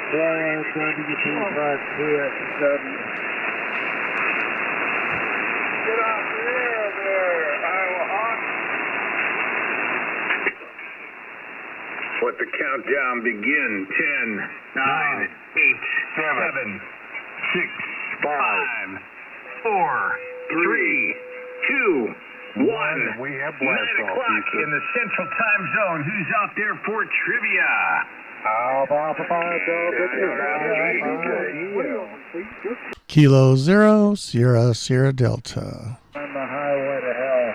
Get off the air there, Iowa Hawk. Let the countdown begin. 10, 9, 8, 7, 6, 5, 4, 3, 2, 1. We have 9 o'clock in the Central Time Zone. Who's out there for trivia? Kilo 0, Sierra, Sierra Delta. On the highway to hell.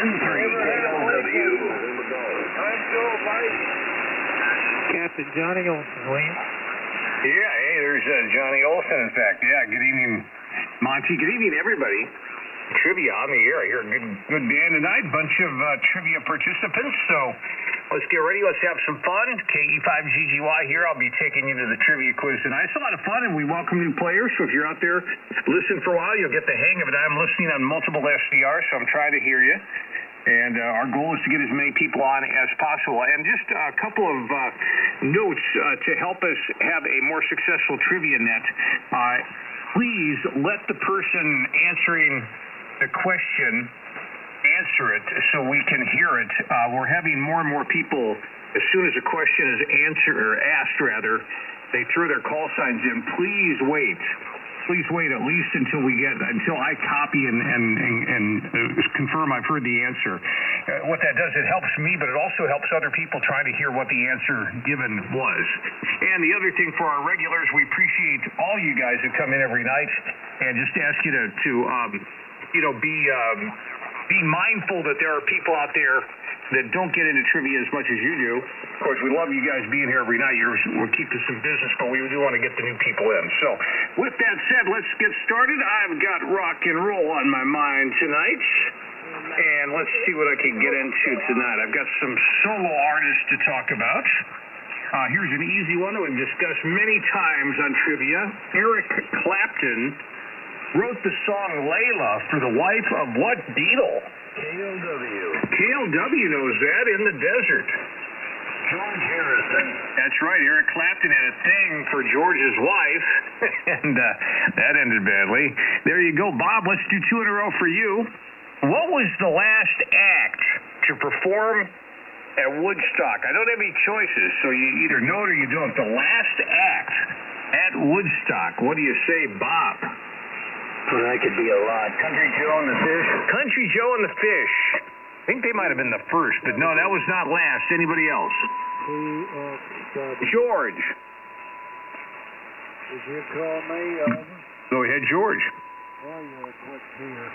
N3 KLW. Captain Johnny Olson, William. Yeah, hey, there's Johnny Olson, in fact. Yeah, good evening, Monty. Good evening, everybody. Trivia on the air. I hear a good band tonight. Bunch of trivia participants. So let's get ready. Let's have some fun. KE5GGY here. I'll be taking you to the trivia quiz tonight. It's a lot of fun, and we welcome new players. So if you're out there, listen for a while. You'll get the hang of it. I'm listening on multiple SDRs, so I'm trying to hear you. And our goal is to get as many people on as possible. And just a couple of notes to help us have a more successful trivia net. Please let the person answering the question answer it so we can hear it. We're having more and more people, as soon as a question is asked, they throw their call signs in. Please wait at least until I copy and confirm I've heard the answer. What that does, it helps me, but it also helps other people trying to hear what the answer given was. And the other thing for our regulars, we appreciate all you guys that come in every night, and just ask you to be mindful that there are people out there that don't get into trivia as much as you do. Of course, we love you guys being here every night. We'll keep this in business, but we do want to get the new people in. So with that said, let's get started. I've got rock and roll on my mind tonight. And let's see what I can get into tonight. I've got some solo artists to talk about. Here's an easy one that we've discussed many times on trivia. Eric Clapton wrote the song Layla for the wife of what Beatle? KLW. KLW knows that, In the Desert. George Harrison. That's right. Eric Clapton had a thing for George's wife, and that ended badly. There you go, Bob. Let's do 2 in a row for you. What was the last act to perform at Woodstock? I don't have any choices, so you either know it or you don't. The last act at Woodstock. What do you say, Bob? Well, that could be a lot. Country Joe and the Fish. Country Joe and the Fish. I think they might have been the first, but no, that was not last. Anybody else? George. Did you call me? Go ahead, George. Oh, you're a quick here.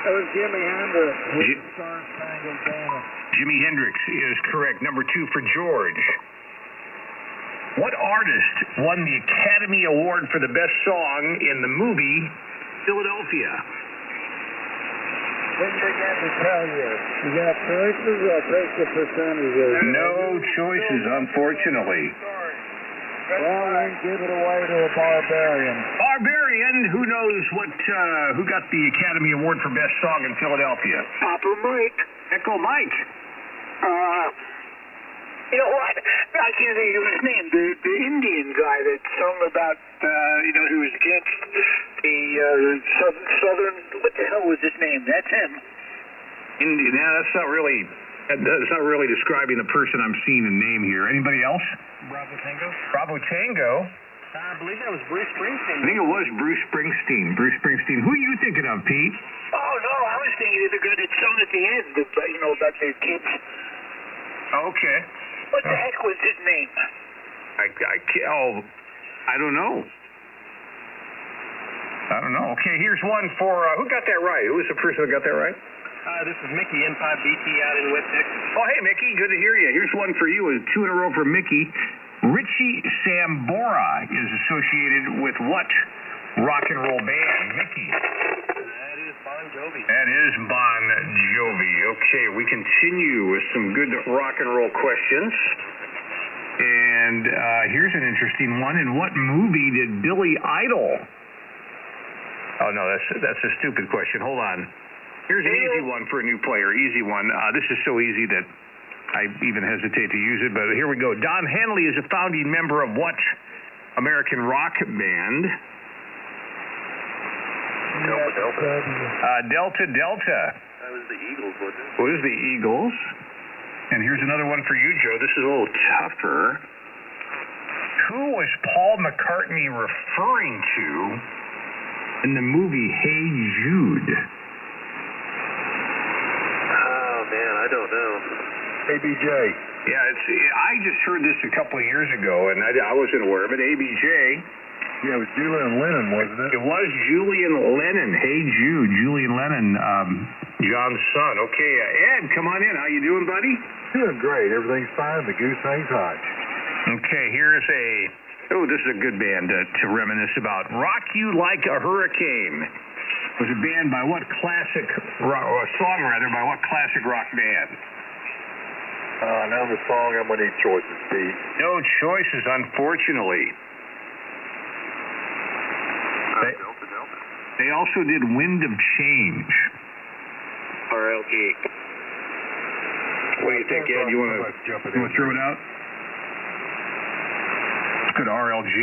That was Jimi Hendrix with Star Spangled Banner. Jimi Hendrix is correct. Number 2 for George. What artist won the Academy Award for the best song in the movie Philadelphia? Didn't begin to tell you. You got choices or take the percentages? No choices, unfortunately. Well, then give it away to a barbarian. Barbarian, who knows who got the Academy Award for best song in Philadelphia? Papa Mike. Echo Mike. You know what? I can't think of his name. The Indian guy that sung about, who was against the Southern. What the hell was his name? That's him. Indian. Yeah, that's not really describing the person I'm seeing in name here. Anybody else? Bravo Tango. Bravo Tango. I believe that was Bruce Springsteen. I think it was Bruce Springsteen. Bruce Springsteen. Who are you thinking of, Pete? Oh, no, I was thinking of the guy that sung at the end, about their kids. Okay. What the heck was his name? I don't know. Okay, here's one for, who got that right? Who was the person that got that right? This is Mickey, N5BT out in West Texas. Oh, hey, Mickey, good to hear you. Here's one for you. 2 in a row for Mickey. Richie Sambora is associated with what rock and roll band? Mickey. That is Bon Jovi. That is Bon Jovi. Okay, we continue with some good rock and roll questions. And here's an interesting one. In what movie did Billy Idol? Oh, no, that's a stupid question. Hold on. Here's an easy one for a new player. Easy one. This is so easy that I even hesitate to use it, but here we go. Don Henley is a founding member of what American rock band? Delta. That was the Eagles, wasn't it? It was the Eagles. And here's another one for you, Joe. This is a little tougher. Who was Paul McCartney referring to in the movie Hey Jude? Oh, man, I don't know. ABJ. Yeah, I just heard this a couple of years ago, and I wasn't aware of it. ABJ. Yeah, it was Julian Lennon, wasn't it? It was Julian Lennon. Hey Jude, Julian Lennon, John's son. Okay, Ed, come on in. How you doing, buddy? Doing great. Everything's fine. The goose ain't hot. Okay, here's this is a good band to reminisce about. Rock You Like a Hurricane was a band by what classic, or a song rather, by what classic rock band? Now the song, I'm going to need choices, Pete. No choices, unfortunately. Delta. They also did Wind of Change. RLG. What do you think, Ed? You want to throw it out? Let's go to RLG.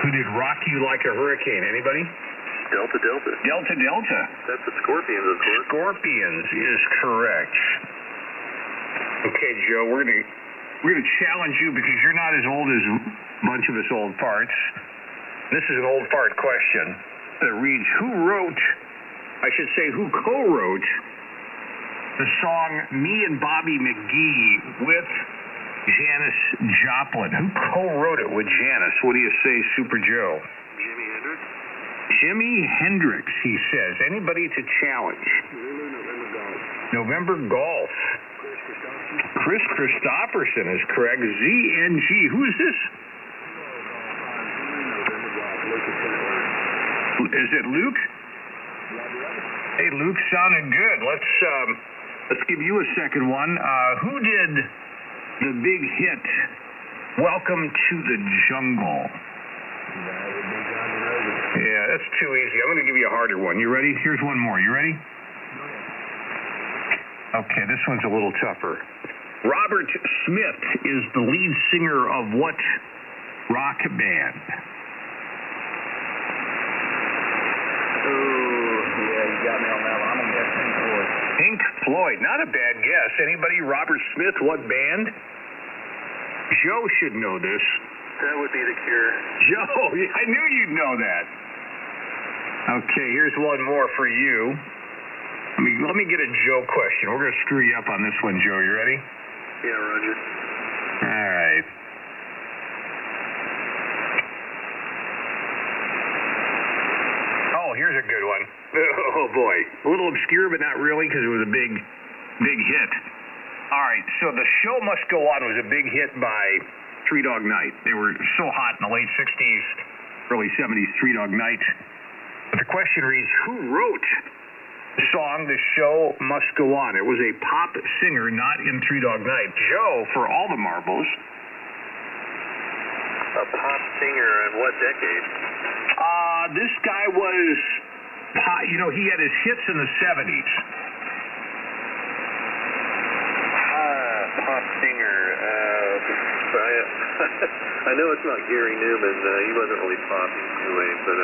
Who did Rock You Like a Hurricane? Anybody? Delta. Delta. That's the Scorpions, of course. Scorpions is correct. Okay, Joe, we're gonna challenge you because you're not as old as a bunch of us old farts. This is an old fart question that reads, who co-wrote the song Me and Bobby McGee with Janis Joplin? Who co-wrote it with Janis? What do you say, Super Joe? Jimi Hendrix? Jimi Hendrix, he says. Anybody to challenge? November Golf. Chris Christopherson is correct. ZNG. Who is this? Is it Luke? Hey, Luke sounded good. Let's give you a second one. Who did the big hit Welcome to the Jungle? Yeah, that's too easy. I'm going to give you a harder one. You ready? Here's one more. You ready? Okay, this one's a little tougher. Robert Smith is the lead singer of what rock band? You got me on that one. I'm going to guess Pink Floyd. Pink Floyd. Not a bad guess. Anybody? Robert Smith, what band? Joe should know this. That would be The Cure. Joe, I knew you'd know that. Okay, here's one more for you. Let me get a Joe question. We're going to screw you up on this one, Joe. You ready? Yeah, Roger. All right. Oh, here's a good one. Oh, boy. A little obscure, but not really, because it was a big hit. All right, so The Show Must Go On was a big hit by Three Dog Night. They were so hot in the late 60s, early 70s, Three Dog Night. But the question reads, who wrote the song The Show Must Go On? It was a pop singer, not in Three Dog Night. Joe, for all the marbles. A pop singer in what decade? This guy was, he had his hits in the 70s. Pop singer. I know it's not Gary Newman. He wasn't really poppy anyway, but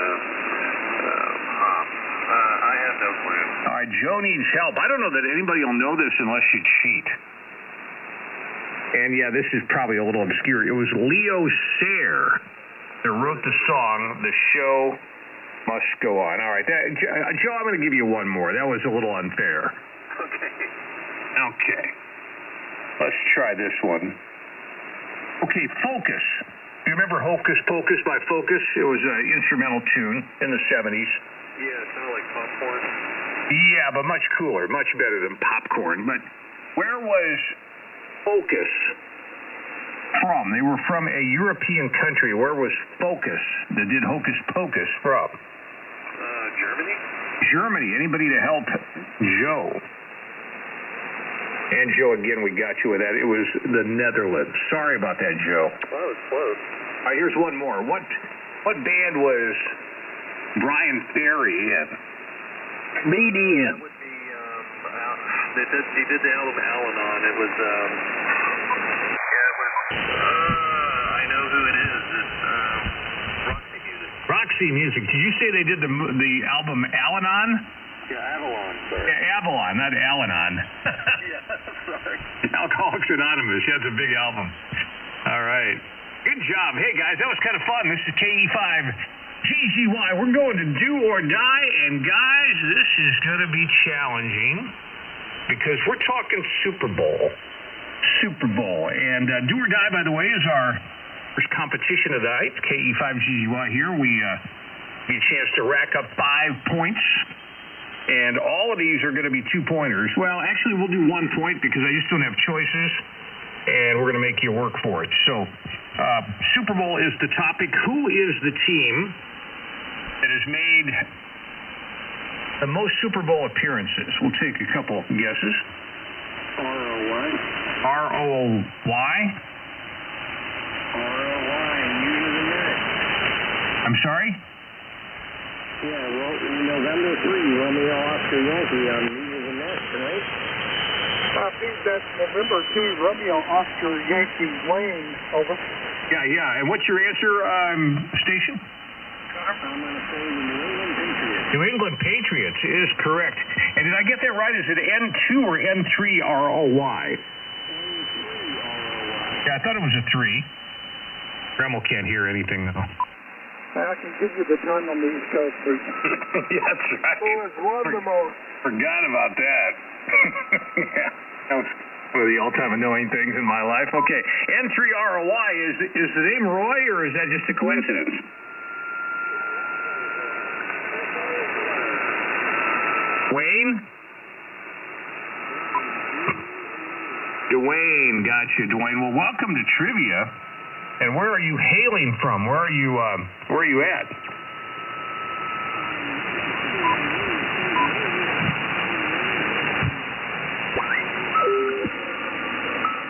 pop. I have no clue. All right, Joe needs help. I don't know that anybody will know this unless you cheat. And yeah, this is probably a little obscure. It was Leo Sayer that wrote the song "The Show Must Go On." All right, Joe, I'm going to give you one more. That was a little unfair. Okay. Let's try this one. Okay, Focus. You remember Hocus Pocus by Focus? It was an instrumental tune in the 70s. Yeah, it sounded like popcorn. Yeah, but much cooler, much better than popcorn. But where was Focus from? They were from a European country. Where was Focus that did Hocus Pocus from? Germany? Germany. Anybody to help Joe? And Joe, again, we got you with that. It was the Netherlands. Sorry about that, Joe. Well, that was close. All right, here's one more. What band was Brian Ferry in? BDM. That would be, He did the album Al-Anon. It was, I know who it is. It's, Roxy Music. Roxy Music. Did you say they did the album Al-Anon? Yeah, Avalon, sir. Yeah, Avalon, not Al-Anon. Yeah, sorry. Alcoholics Anonymous. Yeah, it's a big album. All right. Good job. Hey, guys, that was kind of fun. This is KE5 GGY. We're going to do or die, and guys, this is going to be challenging because we're talking Super Bowl. Super Bowl. And do or die, by the way, is our first competition of the night. KE5 GGY here. We get a chance to rack up 5 points. And all of these are going to be 2-pointers. Well, actually, we'll do 1 point because I just don't have choices. And we're going to make you work for it. So, Super Bowl is the topic. Who is the team that has made the most Super Bowl appearances? We'll take a couple guesses. R-O-Y. R-O-Y? R-O-Y, News of the Net. I'm sorry? Yeah, well, November 3, Romeo Oscar Yankee on News of the Net, right? I think that's November 2, Romeo Oscar Yankee Wayne, over. Yeah. And what's your answer, station? I'm going to say the New England Patriots. New England Patriots is correct. And did I get that right? Is it N2 or N3 R-O-Y? N3 R-O-Y. Yeah, I thought it was a 3. Grandma can't hear anything, though. I can give you the time on the East Coast, please. Yeah, that's right. Who has won the most? Forgot about that. Yeah, that was one of the all-time annoying things in my life. Okay, N3ROY, is the name Roy, or is that just a coincidence? Wayne? Dwayne, gotcha, Dwayne. Well, welcome to Trivia. And where are you hailing from? Where are you at?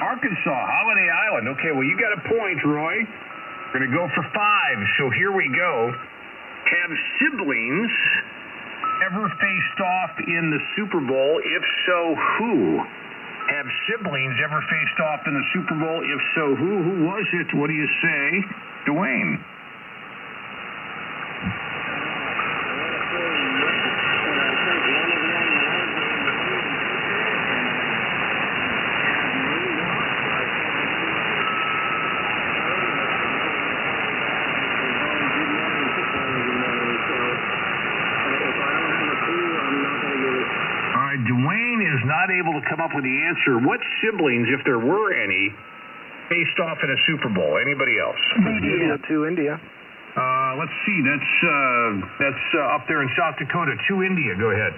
Arkansas, Holiday Island. Okay, well, you got a point, Roy. We're going to go for 5. So here we go. Have siblings ever faced off in the Super Bowl? If so, who? Have siblings ever faced off in the Super Bowl? If so, who? Who was it? What do you say, Dwayne? Dwayne is not able to come up with the answer. What siblings, if there were any, faced off in a Super Bowl? Anybody else? India to India. Let's see. That's up there in South Dakota. To India. Go ahead.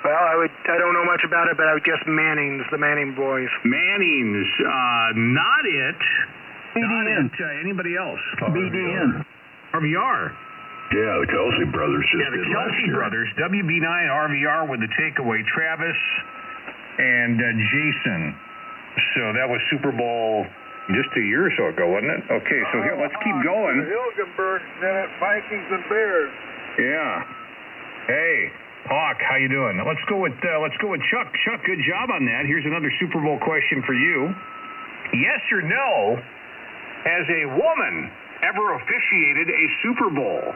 Well, I don't know much about it, but I would guess Mannings, the Manning boys. Mannings. Not it. Not it. Anybody else? BDN. RVR. Yeah, the Kelsey brothers just the did Kelsey brothers, WB9, RVR with the takeaway, Travis and Jason. So that was Super Bowl just a year or so ago, wasn't it? Okay, so here, let's keep going. Hilgenberg, Vikings and Bears. Yeah. Hey, Hawk, how you doing? Let's go with Chuck. Chuck, good job on that. Here's another Super Bowl question for you. Yes or no, has a woman ever officiated a Super Bowl?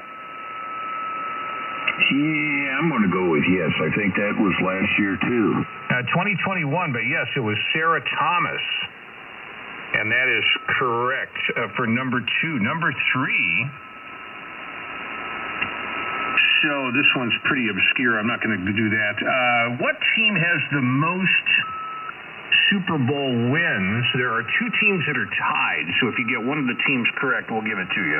Yeah, I'm going to go with yes. I think that was last year, too. 2021, but yes, it was Sarah Thomas. And that is correct for number 2. Number 3. So this one's pretty obscure. I'm not going to do that. What team has the most Super Bowl wins? There are 2 teams that are tied. So if you get one of the teams correct, we'll give it to you.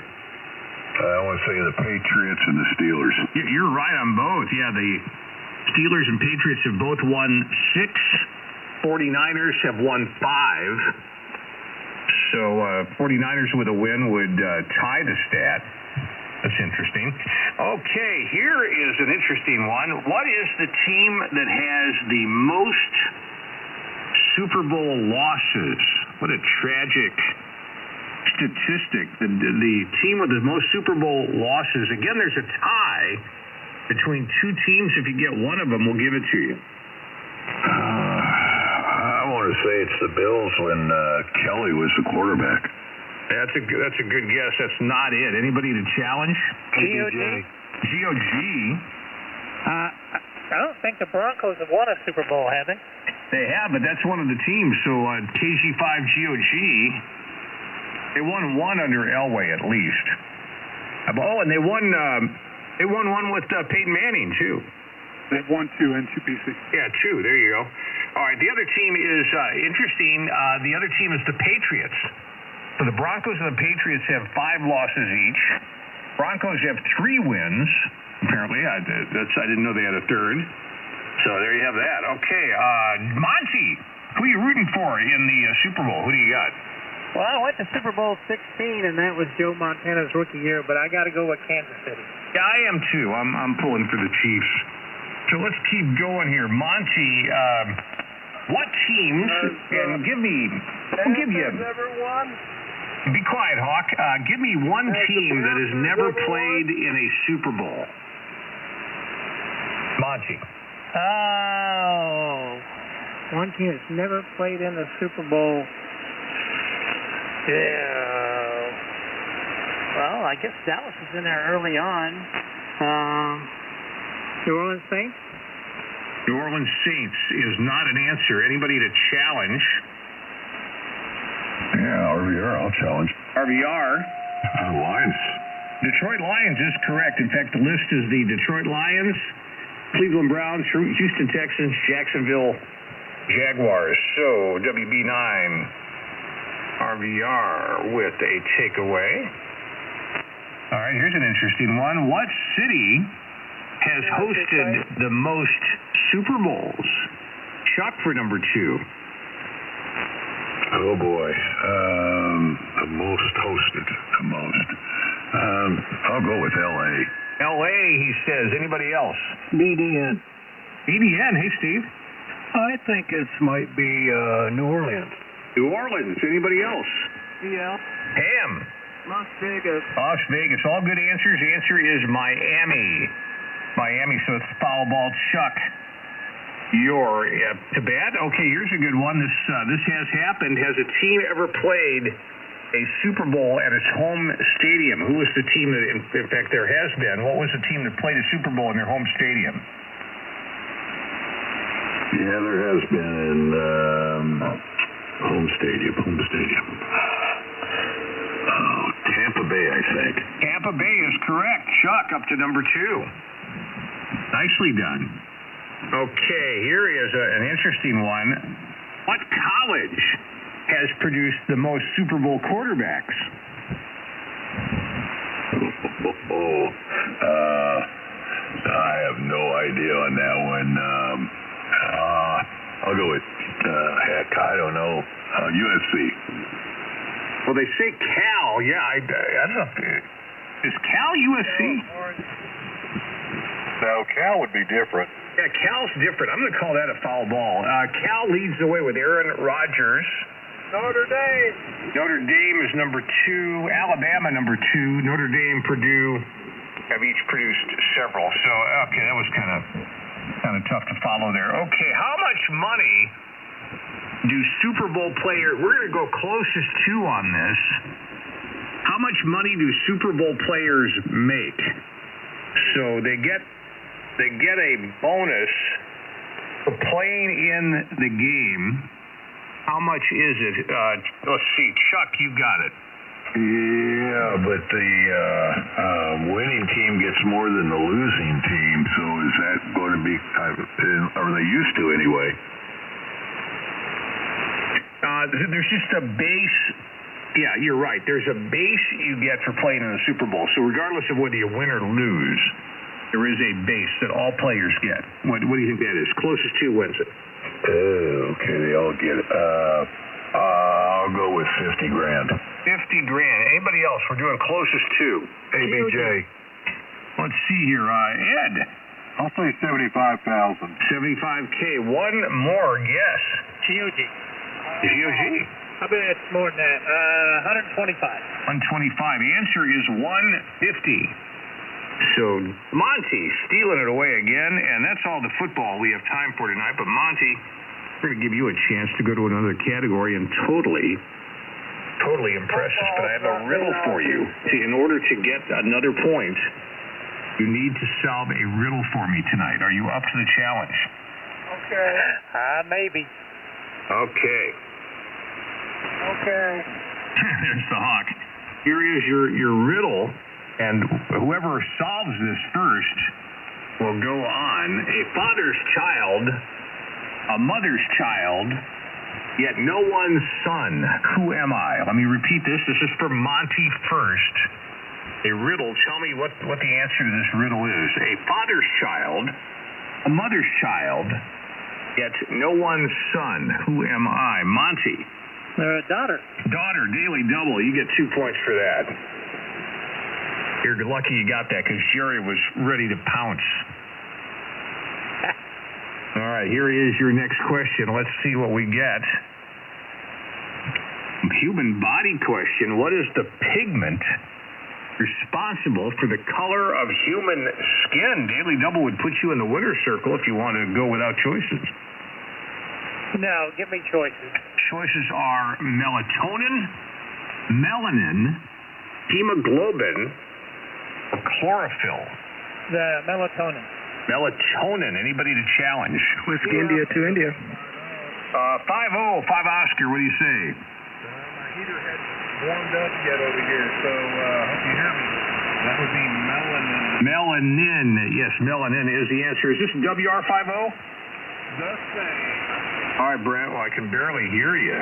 I want to say the Patriots and the Steelers. You're right on both. Yeah, the Steelers and Patriots have both won 6. 49ers have won 5. So 49ers with a win would tie the stat. That's interesting. Okay, here is an interesting one. What is the team that has the most Super Bowl losses? What a tragic statistic. The team with the most Super Bowl losses. Again, there's a tie between 2 teams. If you get one of them, we'll give it to you. want to say it's the Bills when Kelly was the quarterback. That's a good guess. That's not it. Anybody to challenge? GOG? GOG? I don't think the Broncos have won a Super Bowl, have they? They have, but that's one of the teams. So KG5 GOG, they won one under Elway at least. Oh, and they won one with Peyton Manning too. They've won 2 NCPC. Yeah, 2. There you go. All right, the other team is interesting. The other team is the Patriots. So the Broncos and the Patriots have 5 losses each. Broncos have 3 wins. Apparently, I didn't know they had a third. So there you have that. Okay, Monty, who are you rooting for in the Super Bowl? Who do you got? Well, I went to Super Bowl 16, and that was Joe Montana's rookie year, but I got to go with Kansas City. Yeah, I am too. I'm pulling for the Chiefs. So let's keep going here. Monty, what teams, and give me, I'll give you, be quiet, Hawk. Give me one team that has never played in a Super Bowl. Monty. Oh, one team that's never played in the Super Bowl. Yeah. Well, I guess Dallas is in there early on. New Orleans Saints? New Orleans Saints is not an answer. Anybody to challenge? Yeah, RVR, I'll challenge. RVR. Lions. Detroit Lions is correct. In fact, the list is the Detroit Lions, Cleveland Browns, Houston Texans, Jacksonville Jaguars. So, WB9, RVR with a takeaway. All right, here's an interesting one. What city has hosted the most Super Bowls? Chuck for number 2. Oh, boy. The most hosted. The most. I'll go with L.A. L.A., he says. Anybody else? BDN. BDN. Hey, Steve. I think it might be New Orleans. New Orleans. Anybody else? Yeah. Ham. Las Vegas. Las Vegas. All good answers. The answer is Miami. Miami, so it's foul ball. Chuck, you're to bat? Okay, here's a good one. This has happened. Has a team ever played a Super Bowl at its home stadium? Who was the team that, in fact, there has been? What was the team that played a Super Bowl in their home stadium? Yeah, there has been home stadium. Oh, Tampa Bay, I think. Tampa Bay is correct. Chuck, up to number 2. Nicely done. Okay, here is an interesting one. What college has produced the most Super Bowl quarterbacks? I have no idea on that one. I'll go with, I don't know, USC. Well, they say Cal. Yeah, I don't know. Is Cal USC? No, Cal would be different. Yeah, Cal's different. I'm going to call that a foul ball. Cal leads the way with Aaron Rodgers. Notre Dame. Notre Dame is number 2. Alabama, number 2. Notre Dame, Purdue have each produced several. So, okay, that was kind of tough to follow there. Okay, how much money do Super Bowl players, we're going to go closest to on this. How much money do Super Bowl players make? So they get a bonus for playing in the game. How much is it? Let's see. Chuck, you got it. Yeah, but the winning team gets more than the losing team, so is that going to be, or they used to anyway? There's just a base. Yeah, you're right. There's a base you get for playing in the Super Bowl. So regardless of whether you win or lose, there is a base that all players get. What do you think that is? Closest to wins it. Okay, they all get it. I'll go with $50,000. $50,000. Anybody else? We're doing closest to. ABJ. Let's see here. Ed. I'll say 75,000. 75K. One more guess. GOG. GOG. I bet it's more than that. 125. 125. The answer is 150. So Monty stealing it away again, and that's all the football we have time for tonight. But Monty, We're going to give you a chance to go to another category and totally impress us, but I have a riddle for you. See, in order to get another point, you need to solve a riddle for me tonight. Are you up to the challenge? Okay. Maybe. Okay. Okay. There's the hawk. Here is your riddle, and whoever solves this first will go on. A father's child, a mother's child, yet no one's son. Who am I? Let me repeat this. This is for Monty first. A riddle. Tell me what the answer to this riddle is. A father's child, a mother's child, yet no one's son. Who am I? Monty. Daughter. Daughter, daily double. You get 2 points for that. You're lucky you got that because Jerry was ready to pounce. All right, here is your next question. Let's see what we get. Human body question. What is the pigment responsible for the color of human skin? Daily double would put you in the winner's circle if you want to go without choices. No, give me choices. Choices are melatonin, melanin, hemoglobin, or chlorophyll. The melatonin. Melatonin. Anybody to challenge? Whiskey India to India. 5-0, 5 Oscar. What do you say? My heater hadn't warmed up yet over here, so hope you hear me. That would be melanin. Melanin. Yes, melanin is the answer. Is this WR50? The same. All right, Brent. Well, I can barely hear you,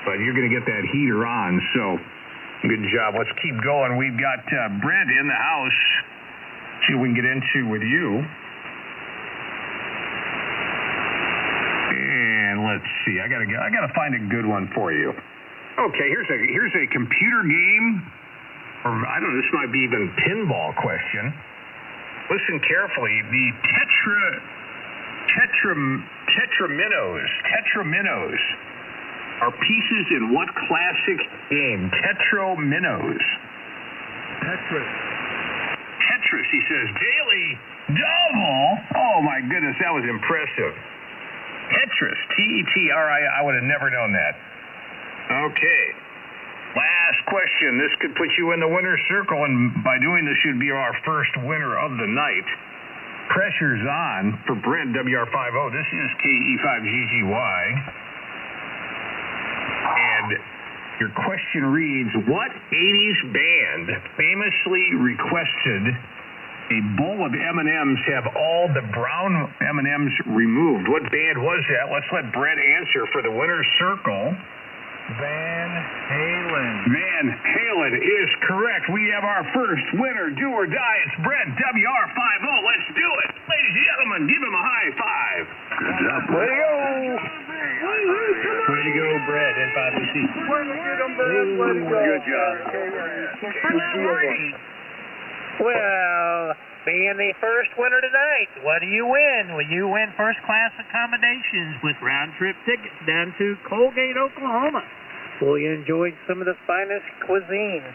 but you're going to get that heater on, so good job. Let's keep going. We've got Brent in the house. See what we can get into with you. And let's see. I gotta find a good one for you. Okay, here's a computer game, or I don't know. This might be even pinball question. Listen carefully. The tetraminos are pieces in what classic game? Tetraminos. Tetris, he says. Daily double. Oh my goodness, that was impressive. Tetris, Tetri. I would have never known that. Okay. Last question. This could put you in the winner's circle, and by doing this, you'd be our first winner of the night. Pressure's on for Brent, WR50. This is KE5GGY. And your question reads, what 80s band famously requested a bowl of M&Ms have all the brown M&Ms removed? What band was that? Let's let Brent answer for the winner's circle. Van Halen. Van Halen is correct. We have our first winner, do or die. It's Brent, WR50. Let's do it. Ladies and gentlemen, give him a high five. Good job. Way to go. Way to go, Brett, N5BC. Good job. Well, being the first winner tonight, what do you win? Well, you win first-class accommodations with round-trip tickets down to Colgate, Oklahoma, where you enjoyed some of the finest cuisine.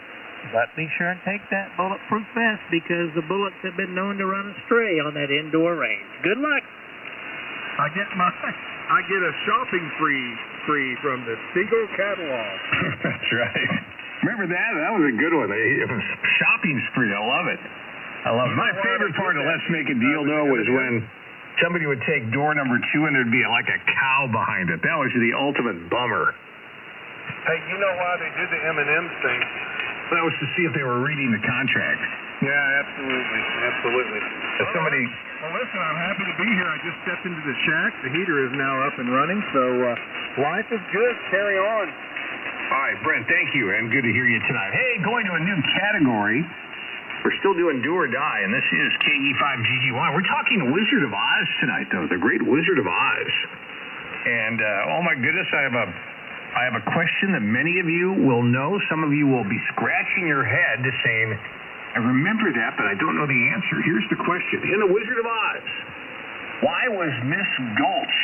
But be sure and take that bulletproof vest because the bullets have been known to run astray on that indoor range. Good luck. I get a shopping free from the Seagull catalog. That's right. Remember that? That was a good one. It was shopping spree. I love it. My favorite part of Let's Make a Deal, though, was when somebody would take door number 2 and there'd be like a cow behind it. That was the ultimate bummer. Hey, you know why they did the M&M's thing? That was to see if they were reading the contract. Yeah, absolutely. If somebody... Well, listen, I'm happy to be here. I just stepped into the shack. The heater is now up and running, so life is good. Carry on. All right, Brent, thank you, and good to hear you tonight. Hey, going to a new category. We're still doing Do or Die, and this is KE5GGY. We're talking Wizard of Oz tonight, though, the great Wizard of Oz. And, oh my goodness, I have a question that many of you will know. Some of you will be scratching your head saying, I remember that, but I don't know the answer. Here's the question. In The Wizard of Oz, why was Miss Gulch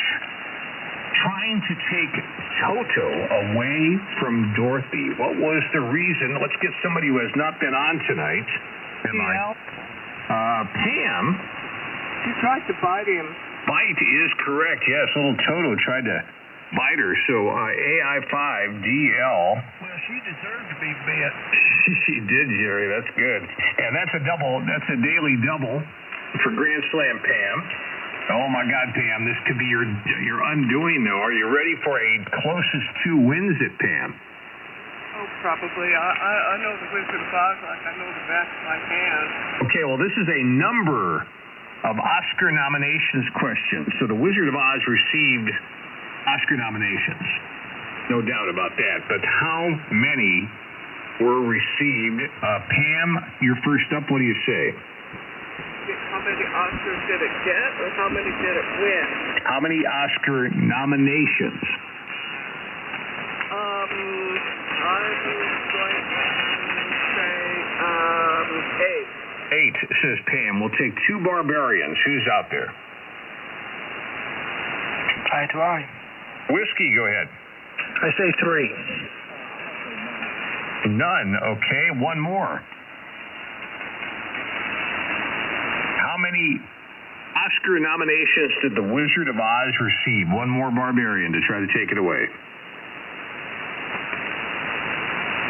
trying to take Toto away from Dorothy? What was the reason? Let's get somebody who has not been on tonight. Pam. Pam? She tried to bite him Bite is correct. Yes, little Toto tried to bite her. So AI5DL. Well, she deserved to be bit. She did, Jerry. That's good. And that's a double. That's a daily double for Grand Slam, Pam. Oh my God, Pam, this could be your undoing, though. Are you ready for a closest 2 wins it, Pam? Oh, probably. I know the Wizard of Oz like I know the back of my hand. Okay, well, this is a number of Oscar nominations question. So the Wizard of Oz received Oscar nominations. No doubt about that. But how many were received? Pam, you're first up. What do you say? How many Oscars did it get, or how many did it win? How many Oscar nominations? I'm going to say 8, says Pam. We'll take 2 barbarians. Who's out there? I try. Whiskey, go ahead. I say 3. None. Okay, 1 more. How many Oscar nominations did The Wizard of Oz receive? 1 more barbarian to try to take it away.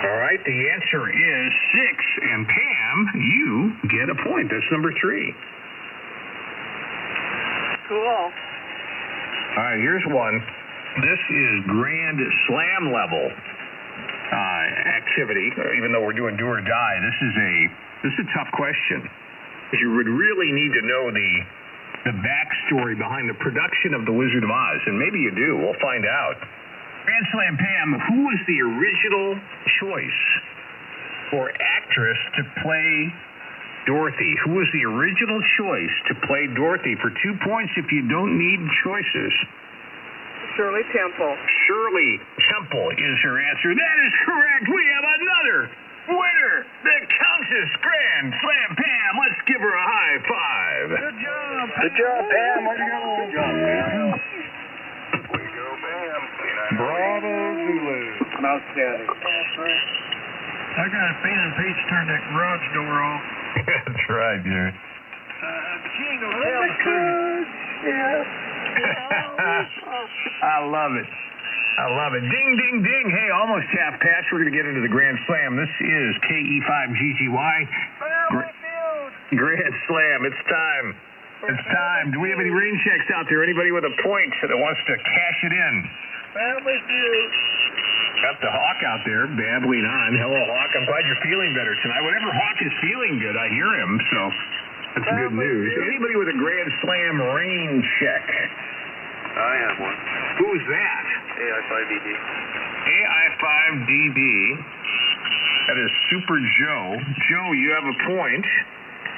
All right, the answer is 6. And Pam, you get a point. That's number 3. cool. All right, here's one. This is Grand Slam level activity, even though we're doing do or die. This is a tough question. You would really need to know the backstory behind the production of The Wizard of Oz, and maybe you do. We'll find out. Grand Slam Pam, who was the original choice for actress to play Dorothy? Who was the original choice to play Dorothy? For 2 points if you don't need choices. Shirley Temple. Shirley Temple is her answer. That is correct. We have another winner, the Countess Grand Slam Pam. Let's give her a high five. Good job. Good job, Pam. Way to go. Good job, Pam. Way to go, Pam. Bravo, Zulu. Outstanding. I got a feeling Pete's turned that garage door off. That's right, Jerry. She ain't gonna tell the truth. I love it. I love it. Ding, ding, ding. Hey, almost half past. We're going to get into the Grand Slam. This is KE5GGY. Grand Slam. It's time. It's time. Do we have any rain checks out there? Anybody with a point that wants to cash it in? Family Feud. Got the Hawk out there babbling on. Hello, Hawk. I'm glad you're feeling better tonight. Whenever Hawk is feeling good, I hear him, so that's good news. Anybody with a Grand Slam rain check? I have one. Who's that? AI5DD. AI5DD. That is Super Joe. Joe, you have a point.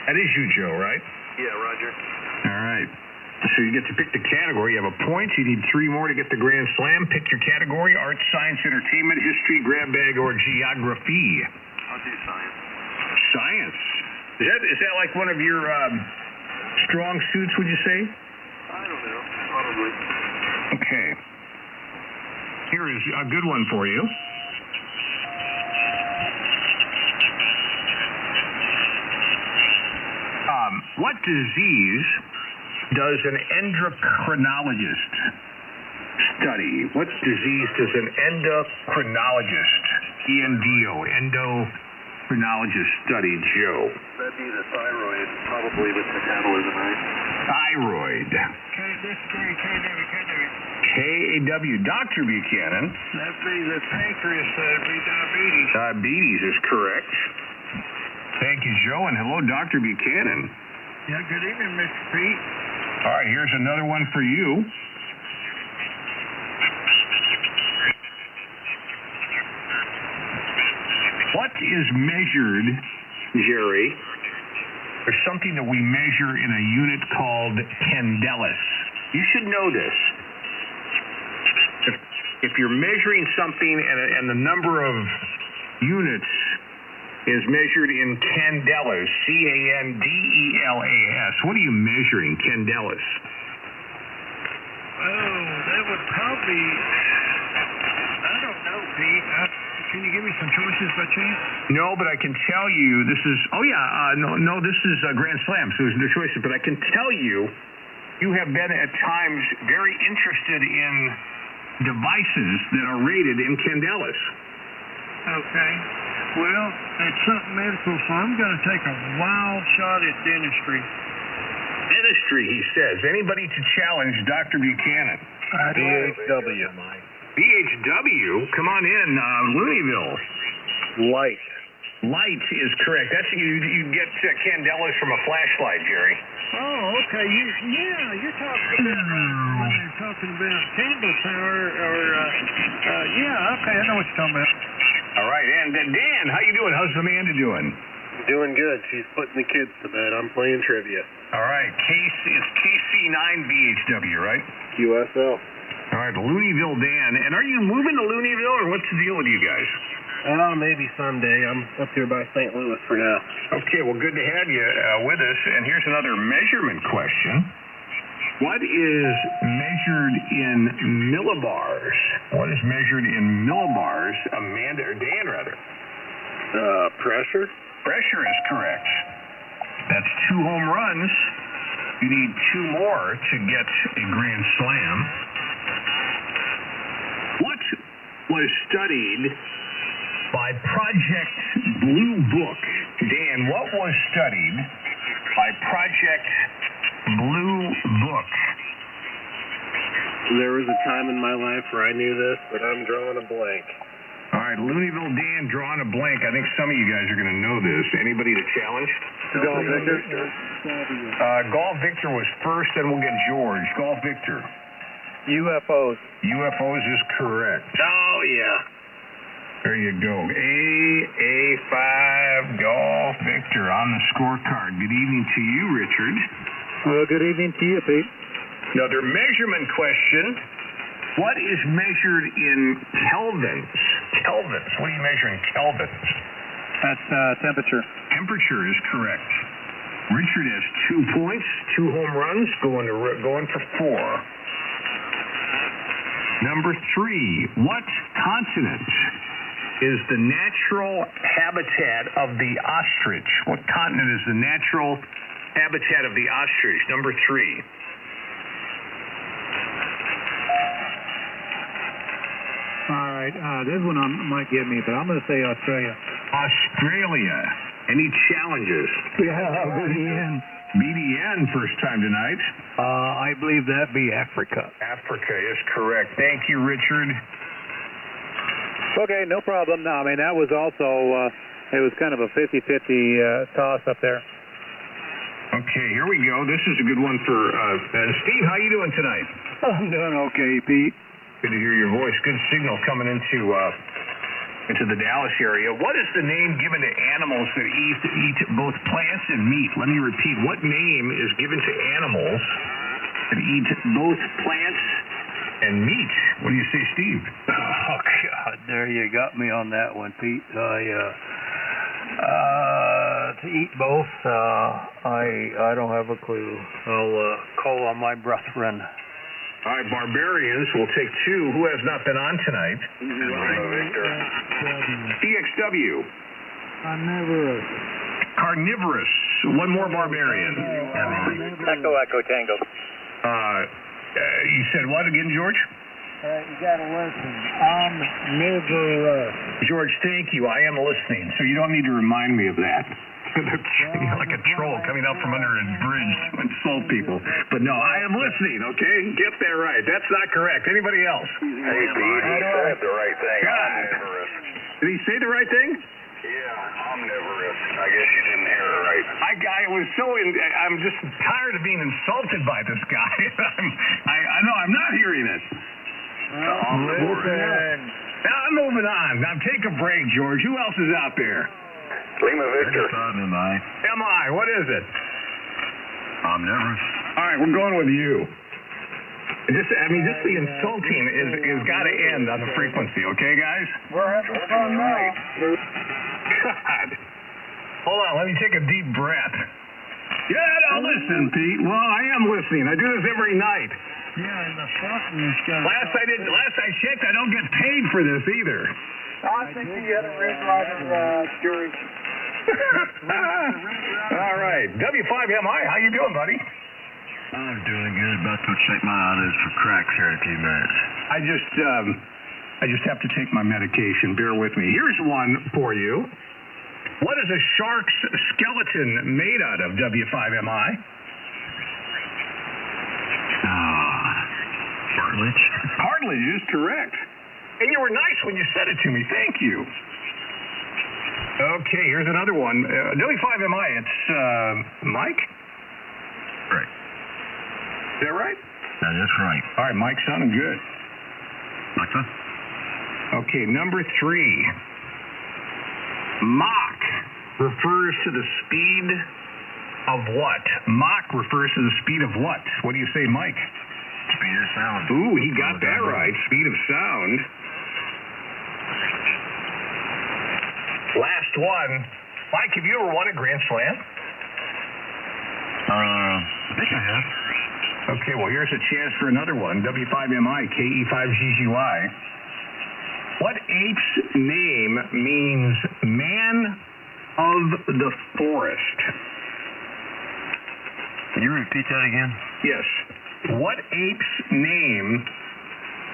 That is you, Joe, right? Yeah, Roger. All right. So you get to pick the category. You have a point. You need 3 more to get the Grand Slam. Pick your category: art, science, entertainment, history, grab bag, or geography. I'll do science. Science. Is that like one of your strong suits, would you say? I don't know. Probably. Okay. Here is a good one for you. What disease does an endocrinologist study? What disease does an endocrinologist, endocrinologist study, Joe? That'd be the thyroid, probably with metabolism, right? Thyroid. KAW. Dr. Buchanan. That'd be the pancreas. That'd be diabetes. Diabetes is correct. Thank you, Joe, and hello, Dr. Buchanan. Yeah, good evening, Mr. Pete. All right, here's another one for you. What is measured, Jerry? There's something that we measure in a unit called candelas. You should know this. If you're measuring something and the number of units is measured in candelas, candelas. What are you measuring, candelas? Oh, that would probably... I don't know, Pete. Can you give me some choices by chance? No, but I can tell you this is... Oh, yeah. No, this is Grand Slam, so there's no choices. But I can tell you you have been at times very interested in devices that are rated in candelas. Okay. Well, it's something medical, so I'm going to take a wild shot at dentistry. Dentistry, he says. Anybody to challenge Dr. Buchanan? BHW. BHW? Come on in, Looneyville. Light. Light is correct. That's you get candelas from a flashlight, Jerry. Oh, okay. You're talking about candle power, or okay. I know what you're talking about. All right, and Dan, how you doing? How's Amanda doing? Doing good. She's putting the kids to bed. I'm playing trivia. All right, it's KC9BHW, right? QSL. All right, Looneyville Dan. And are you moving to Looneyville, or what's the deal with you guys? Maybe someday. I'm up here by St. Louis for now. Okay, well, good to have you with us. And here's another measurement question. What is measured in millibars? What is measured in millibars, Amanda, or Dan, rather? Pressure? Pressure is correct. That's 2 home runs. You need 2 more to get a grand slam. What was studied by Project Blue Book? Dan, what was studied by Project Blue Book? There was a time in my life where I knew this, but I'm drawing a blank. All right, Looneyville Dan drawing a blank. I think some of you guys are going to know this. Anybody to challenge? Golf Victor? Golf Victor was first, then we'll get George. Golf Victor. UFOs. UFOs is correct. Oh, yeah. There you go. AA5 Golf Victor on the scorecard. Good evening to you, Richard. Well, good evening to you, Pete. Another measurement question. What is measured in kelvins? Kelvins. What do you measure in kelvins? That's temperature. Temperature is correct. Richard has 2 points, 2 home runs, going for 4. Number 3. What continent is the natural habitat of the ostrich? What continent is the natural habitat of the ostrich? Number 3. All right. This one might get me, but I'm going to say Australia. Australia. Any challenges? Yeah, BDN. BDN first time tonight. I believe that'd be Africa. Africa is correct. Thank you, Richard. Okay, no problem. No, I mean, that was also, it was kind of a 50-50 toss up there. Okay, here we go. This is a good one for Steve. How you doing tonight? I'm doing okay, Pete. Good to hear your voice. Good signal coming into the Dallas area. What is the name given to animals that eat both plants and meat? Let me repeat. What name is given to animals that eat both plants and meat? What do you say, Steve? Oh, God, there you got me on that one, Pete. To eat both, I don't have a clue. I'll call on my brethren. All right, Barbarians will take 2. Who has not been on tonight? CXW. Carnivorous. 1 more Barbarian. Echo Tango. You said what again, George? You got to listen. Omnivorous. George, thank you. I am listening, so you don't need to remind me of that. Like a troll coming out from under a bridge to insult people. But no, I am listening, okay? Get that right. That's not correct. Anybody else? Hey, Pete, he said the right thing. Omnivorous. Did he say the right thing? Yeah, omnivorous. I guess you didn't hear it right. I'm just tired of being insulted by this guy. I know, I'm not hearing it. Omnivorous. Now I'm moving on. Now take a break, George. Who else is out there? Lima Victor. MI. What is it? Omnivorous. All right, we're going with you. Just the insulting is got to end on the frequency, okay, guys? We're having fun now. God. Hold on, let me take a deep breath. Yeah, now listen, Pete. Well, I am listening. I do this every night. Yeah, and the softness guy. Last I checked, I don't get paid for this either. I think he had a Red Ryder jury. All right, W5MI, how you doing, buddy? I'm doing good. About to check my eyelids for cracks here in a few minutes. I just have to take my medication. Bear with me. Here's one for you. What is a shark's skeleton made out of, W5MI? Cartilage. Cartilage is correct. And you were nice when you said it to me. Thank you. Okay, here's another one. W5MI, it's Mike? Right. Is that right? That is right. All right, Mike, sounding good. Alexa? Okay, number 3. Mach refers to the speed of what? Mach refers to the speed of what? What do you say, Mike? Speed of sound. Ooh, he got that right. Speed of sound. Last one. Mike, have you ever won a Grand Slam? I think I have. Okay, well, here's a chance for another one. W5MI, KE5GGY. What ape's name means man of the forest? Can you repeat that again? Yes. What ape's name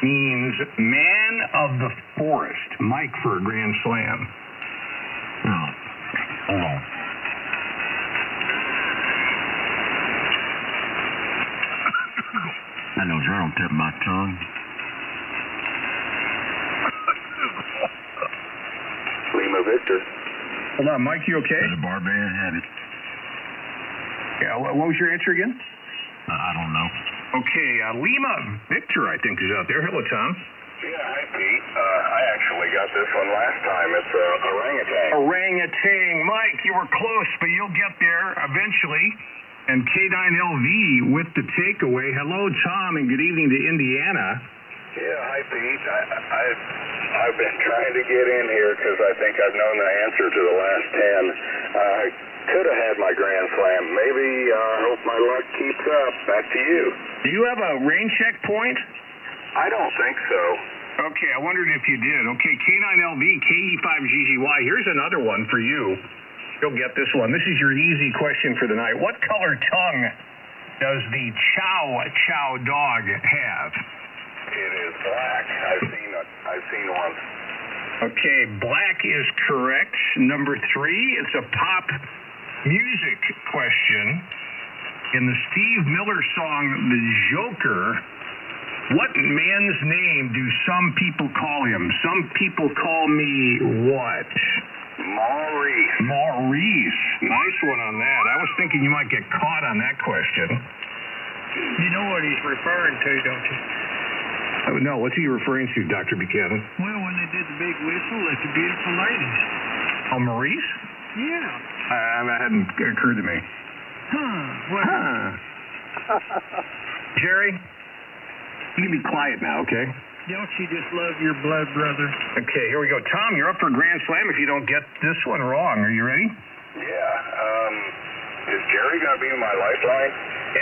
means man of the forest? Mike for a Grand Slam. Oh, hold on. I know dirt on the tip of my tongue. Lima Victor. Hold on, Mike, you okay? The barbarian had it. Yeah, what was your answer again? I don't know. Okay, Lima Victor, I think, is out there. Hello, Tom. Yeah, hi, Pete. I actually got this one last time. It's orangutan. Orangutan. Mike, you were close, but you'll get there eventually. And K9LV with the takeaway. Hello, Tom, and good evening to Indiana. Yeah, hi, Pete. I've been trying to get in here because I think I've known the answer to the last 10. I could have had my Grand Slam. Maybe I hope my luck keeps up. Back to you. Do you have a rain check point? I don't think so. Okay, I wondered if you did. Okay, K9LV, KE5GGY. Here's another one for you. You'll get this one. This is your easy question for the night. What color tongue does the Chow Chow dog have? It is black. I've seen one. Okay, black is correct. Number 3, it's a pop music question. In the Steve Miller song, The Joker, what man's name do some people call him? Some people call me what? Maurice. Maurice. Nice one on that. I was thinking you might get caught on that question. You know what he's referring to, don't you? Oh, no, what's he referring to, Dr. Buchanan? Well, when they did the big whistle at the beautiful ladies. Oh, Maurice? Yeah. That hadn't occurred to me. Well, Jerry, you can be quiet now, okay? don't you just love your blood brother? Okay, here we go. Tom, you're up for a Grand Slam if you don't get this one wrong. Are you ready? Yeah. Is Jerry going to be my lifeline?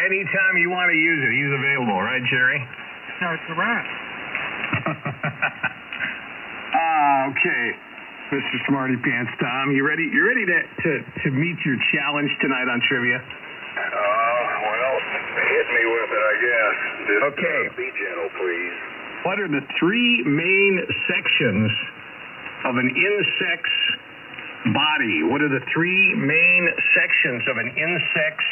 Anytime you want to use it, he's available, right, Jerry? That's right. Okay. Mr. Smarty Pants Tom, you ready? You ready to meet your challenge tonight on trivia? Well, hit me with it, I guess. Just, Okay. Be gentle, please. What are the 3 main sections of an insect's body? What are the 3 main sections of an insect's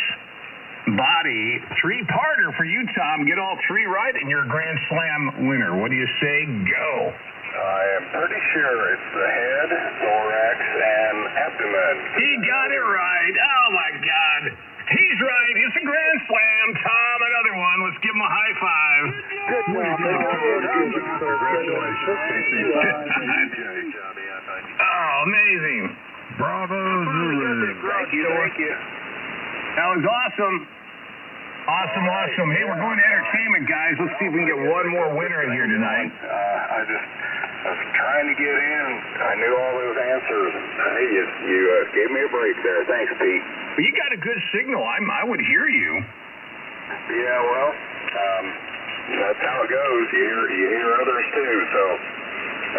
body? 3-parter for you, Tom. Get all 3 right, and you're a Grand Slam winner. What do you say? Go. I am pretty sure it's the head, thorax, and abdomen. He got it right. Oh, my God. He's right. It's a Grand Slam. Tom, another one. Let's give him a high five. Good Oh, amazing. Bravo, Zulu. Thank you. That was awesome. Awesome. Hey, we're going to entertainment, guys. Let's see if we can get one more winner in here tonight. I was trying to get in. I knew all those answers. Hey, you gave me a break there. Thanks, Pete. Well, you got a good signal. I would hear you. Yeah, well, that's how it goes. You hear others too. So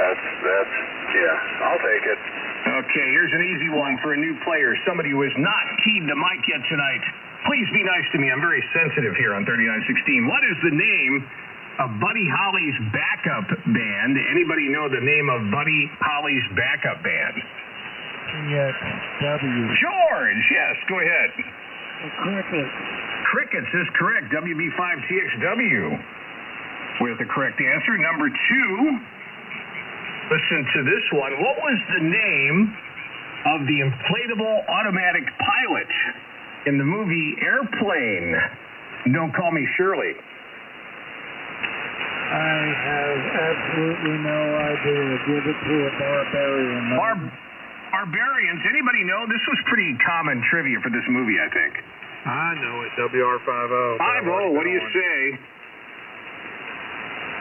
that's yeah. I'll take it. Okay, here's an easy one for a new player. Somebody who has not keyed the mic yet tonight. Please be nice to me. I'm very sensitive here on 3916. What is the name of Buddy Holly's backup band? Anybody know the name of Buddy Holly's backup band? TXW. George, yes, go ahead. Cricket. Crickets is correct. WB5TXW with the correct answer. Number 2, listen to this one. What was the name of the inflatable automatic pilot in the movie Airplane? Don't Call Me Shirley. I have absolutely no idea. Give it to a barbarian. Barbarians. Anybody know? This was pretty common trivia for this movie, I think. I know it. WR50. 50. What do you say?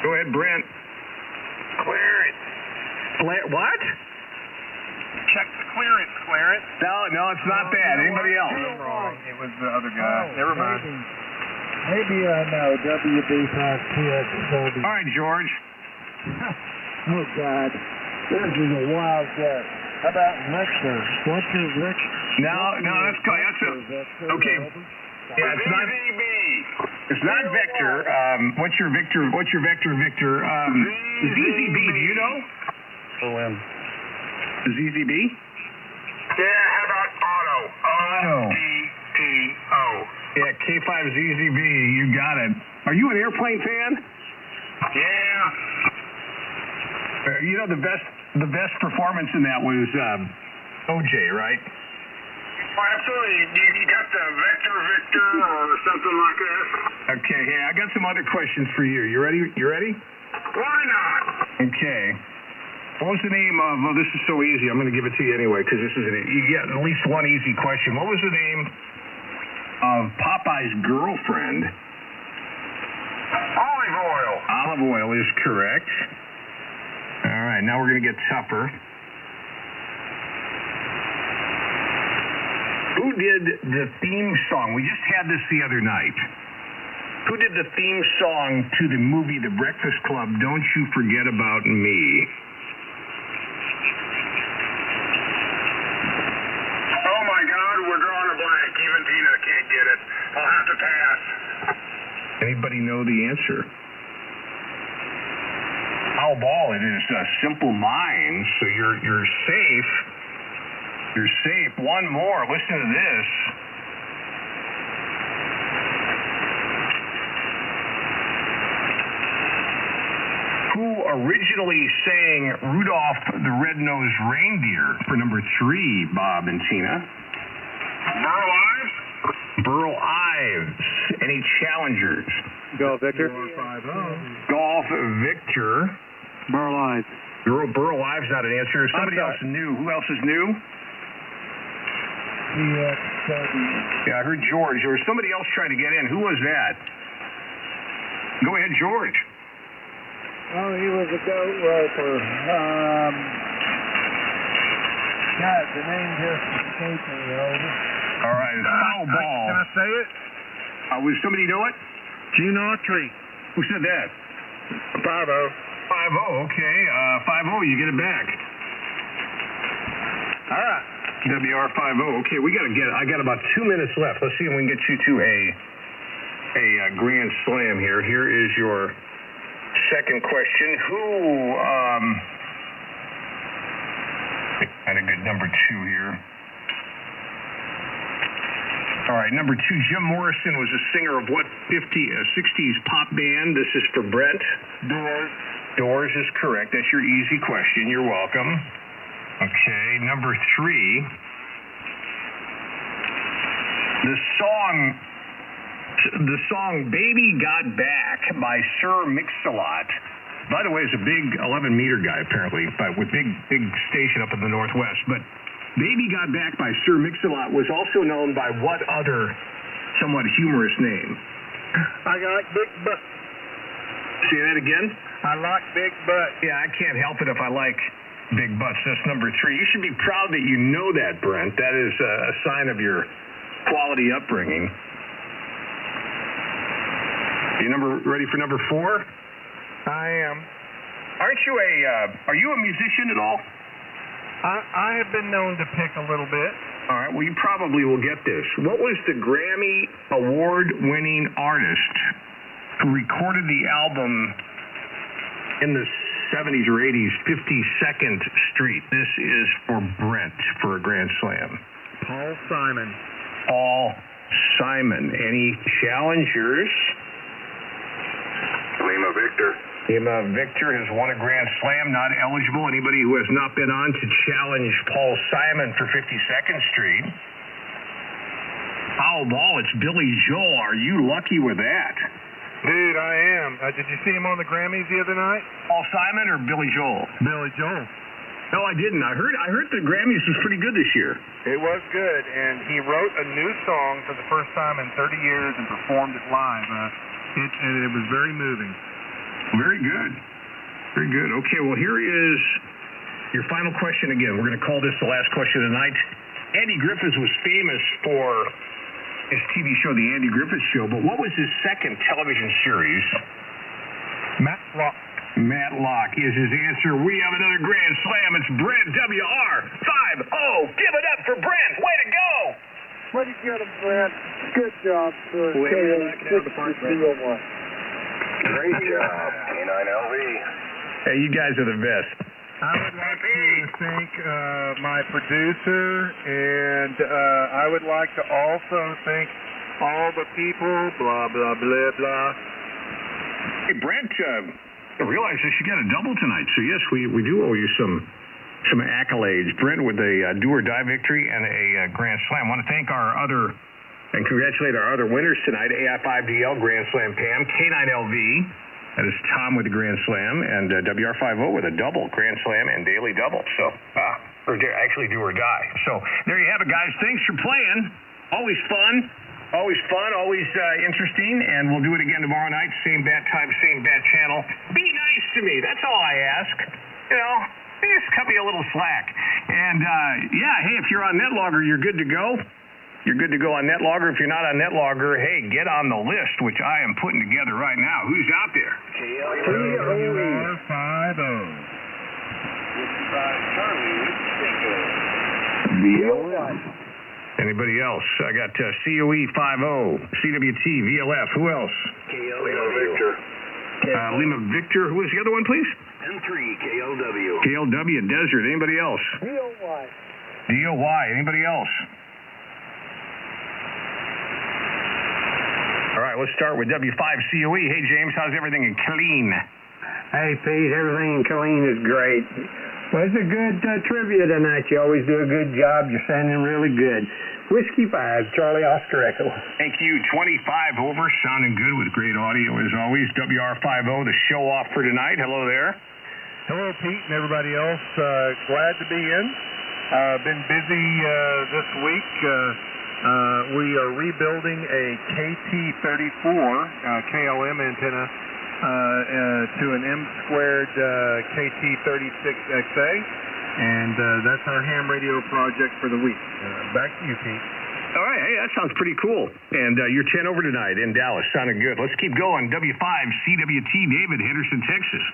Go ahead, Brent. Clearance. What? Check the clearance, Clarence. No, it's not that. Anybody else? I'm wrong. It was the other guy. Never mind. Maybe I know. WB5TXW. All right, George. Oh, God. This is a wild guess. How about Victor? What's your Victor? No, that's good. Okay. Yeah, it's not. It's not Victor. What's your Victor? Victor? ZZB. Do you know? ZZB? Yeah, how about Auto? O-T-T-O. Yeah, K5ZZB. You got it. Are you an Airplane fan? Yeah. You know the best performance in that was OJ, right? Absolutely. You got the Victor or something like that? Okay, hey, I got some other questions for you. You ready? Why not? Okay. What was the name of, well, this is so easy. I'm going to give it to you anyway because this is you get at least one easy question. What was the name of Popeye's girlfriend? Olive oil. Olive oil is correct. All right, now we're going to get tougher. Who did the theme song? We just had this the other night. Who did the theme song to the movie The Breakfast Club, Don't You Forget About Me? Oh, my God, we're drawing a blank. Even Tina can't get it. I'll have to pass. Anybody know the answer? Foul ball. It is Simple Minds, so you're safe. You're safe. One more. Listen to this. Who originally sang Rudolph the Red-Nosed Reindeer for number 3, Bob and Tina? Burl Ives? Burl Ives. Any challengers? Go, Victor. Golf Victor. Burl Ives. Burl Ives not an answer. Somebody else new. Who else is new? Yeah, I heard George. There was somebody else trying to get in. Who was that? Go ahead, George. Oh, he was a goat roper. God, the name just escaped me, over. All right, foul ball. Can I say it? Would somebody know it? Gene Autry. Who said that? 5-0. 5-0, okay. 5-0, you get it back. All right. WR50. Okay, I got about 2 minutes left. Let's see if we can get you to a grand slam here. Here is your second question. Who had a good number 2 here. All right, number 2, Jim Morrison was a singer of what 60s pop band? This is for Brent. Doors. Doors is correct. That's your easy question. You're welcome. Okay, number 3. The song Baby Got Back by Sir Mix-a-Lot. By the way, is a big 11-meter guy, apparently, but with big station up in the Northwest. But Baby Got Back by Sir Mix-a-Lot was also known by what other somewhat humorous name? I like big butt. Say that again? I like big butt. Yeah, I can't help it if I like big butts. That's number 3. You should be proud that you know that, Brent. That is a sign of your quality upbringing. Ready for number 4? I am. Aren't you are you a musician at all? I have been known to pick a little bit. All right, well, you probably will get this. What was the Grammy award-winning artist who recorded the album in the 70s or 80s, 52nd Street? This is for Brent for a Grand Slam. Paul Simon. Paul Simon. Any challengers? Lima Victor. Lima Victor has won a Grand Slam, not eligible. Anybody who has not been on to challenge Paul Simon for 52nd Street. Foul ball, it's Billy Joel. Are you lucky with that? Dude, I am. Did you see him on the Grammys the other night? Paul Simon or Billy Joel? Billy Joel. No, I didn't. I heard the Grammys was pretty good this year. It was good, and he wrote a new song for the first time in 30 years and performed it live. It was very moving. Very good. Very good. Okay, well, here is your final question again. We're going to call this the last question of the night. Andy Griffith was famous for his TV show, The Andy Griffith Show, but what was his second television series? Matlock. Matlock is his answer. We have another Grand Slam. It's Brent WR50. Give it up for Brent. Way to go. Way to get him, Brent. Good job, sir. Great job, K9LV. Hey, you guys are the best. I would like to thank my producer, and I would like to also thank all the people, blah, blah, blah, blah. Hey, Brent, I realized that you got a double tonight, so yes, we do owe you some accolades. Brent with a do-or-die victory and a Grand Slam. I want to thank and congratulate our other winners tonight, AI5DL Grand Slam Pam, K9LV, that is Tom with the Grand Slam, and WR50 with a double, Grand Slam and daily double. So, or actually do or die. So, there you have it, guys. Thanks for playing. Always fun, always interesting, and we'll do it again tomorrow night. Same bat time, same bat channel. Be nice to me. That's all I ask. You know, just cut me a little slack. And, hey, if you're on NetLogger, you're good to go. You're good to go on NetLogger. If you're not on NetLogger, hey, get on the list, which I am putting together right now. Who's out there? Anybody else? I got COE50, CWT, VLF. Who else? Lima Victor. Lima Victor. Who is the other one, please? N3, KLW. KLW, Desert. Anybody else? DOY. Anybody else? All right, let's start with W5COE. Hey, James, how's everything in Killeen? Hey, Pete, everything in Killeen is great. Well, it's a good trivia tonight. You always do a good job. You're sounding really good. Whiskey 5, Charlie Oscar Echo. Thank you. 25 over, sounding good with great audio as always. WR50, the show off for tonight. Hello there. Hello, Pete, and everybody else. Glad to be in. Been busy this week. We are rebuilding a KT34 KLM antenna to an M-squared KT36XA, and that's our ham radio project for the week. Back to you, Pete. All right, hey, that sounds pretty cool. And you're 10 over tonight in Dallas. Sounded good. Let's keep going. W5CWT, David, Henderson, Texas.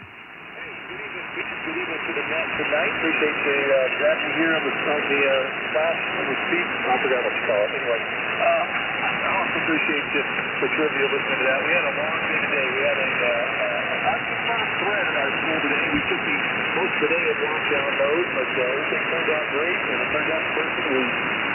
Good evening to the net tonight. Appreciate you grabbing me here on the speed. I forgot what you call it. Anyway, I also appreciate you for trivia listening to that. We had a long day today. We had a fun thread in our school today. We took most of the day in lockdown mode, but everything turned out great, and it turned out the person was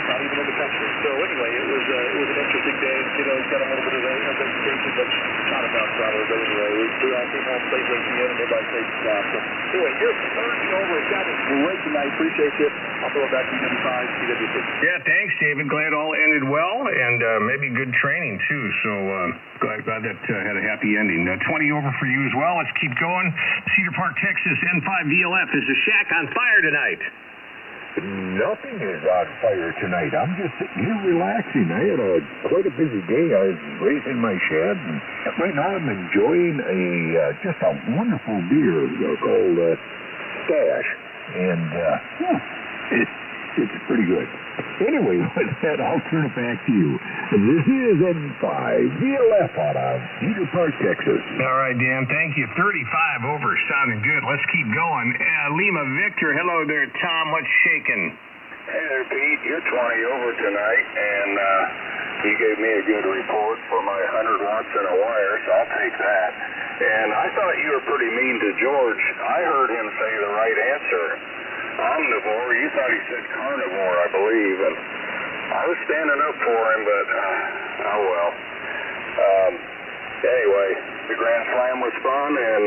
not even in the country. So anyway, it was an interesting day. Kiddos got a little bit of education, but not enough probably. But anyway, we all came home safe at the end, and everybody safe and sound. So anyway, you're 30 over. Got it great tonight. Appreciate you. I'll throw it back to you, W5, CWT. Yeah, thanks, David. Glad all ended well, and maybe good training too. So glad that had a happy ending. 20 over for you as well. Let's keep going. Cedar Park, Texas, N5 VLF. Is the shack on fire tonight? Nothing is on fire tonight. I'm just sitting here relaxing. I had quite a busy day. I was raising my shed, and right now I'm enjoying just a wonderful beer called Stash, and it's pretty good. Anyway, with that, I'll turn it back to you. This is N5 VLF out of Cedar Park, Texas. All right, Dan, thank you. 35 over, sounding good. Let's keep going. Lima Victor, hello there, Tom. What's shaking? Hey there, Pete. You're 20 over tonight, and you gave me a good report for my 100 watts in a wire, so I'll take that. And I thought you were pretty mean to George. I heard him say the right answer. Omnivore. You thought he said carnivore, I believe, and I was standing up for him, but oh well. Anyway, the Grand Slam was fun, and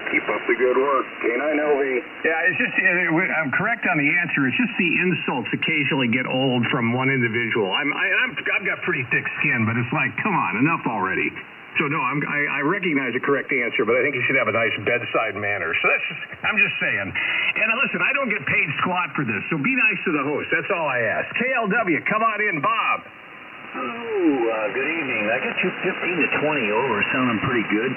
keep up the good work. K9LV. Yeah, it's just, I'm correct on the answer. It's just the insults occasionally get old from one individual. I've got pretty thick skin, but it's like, come on, enough already. So no, I recognize the correct answer, but I think you should have a nice bedside manner. So I'm just saying. And listen, I don't get paid squat for this, so be nice to the host. That's all I ask. KLW, come on in, Bob. Good evening. I got you 15 to 20 over, sounding pretty good.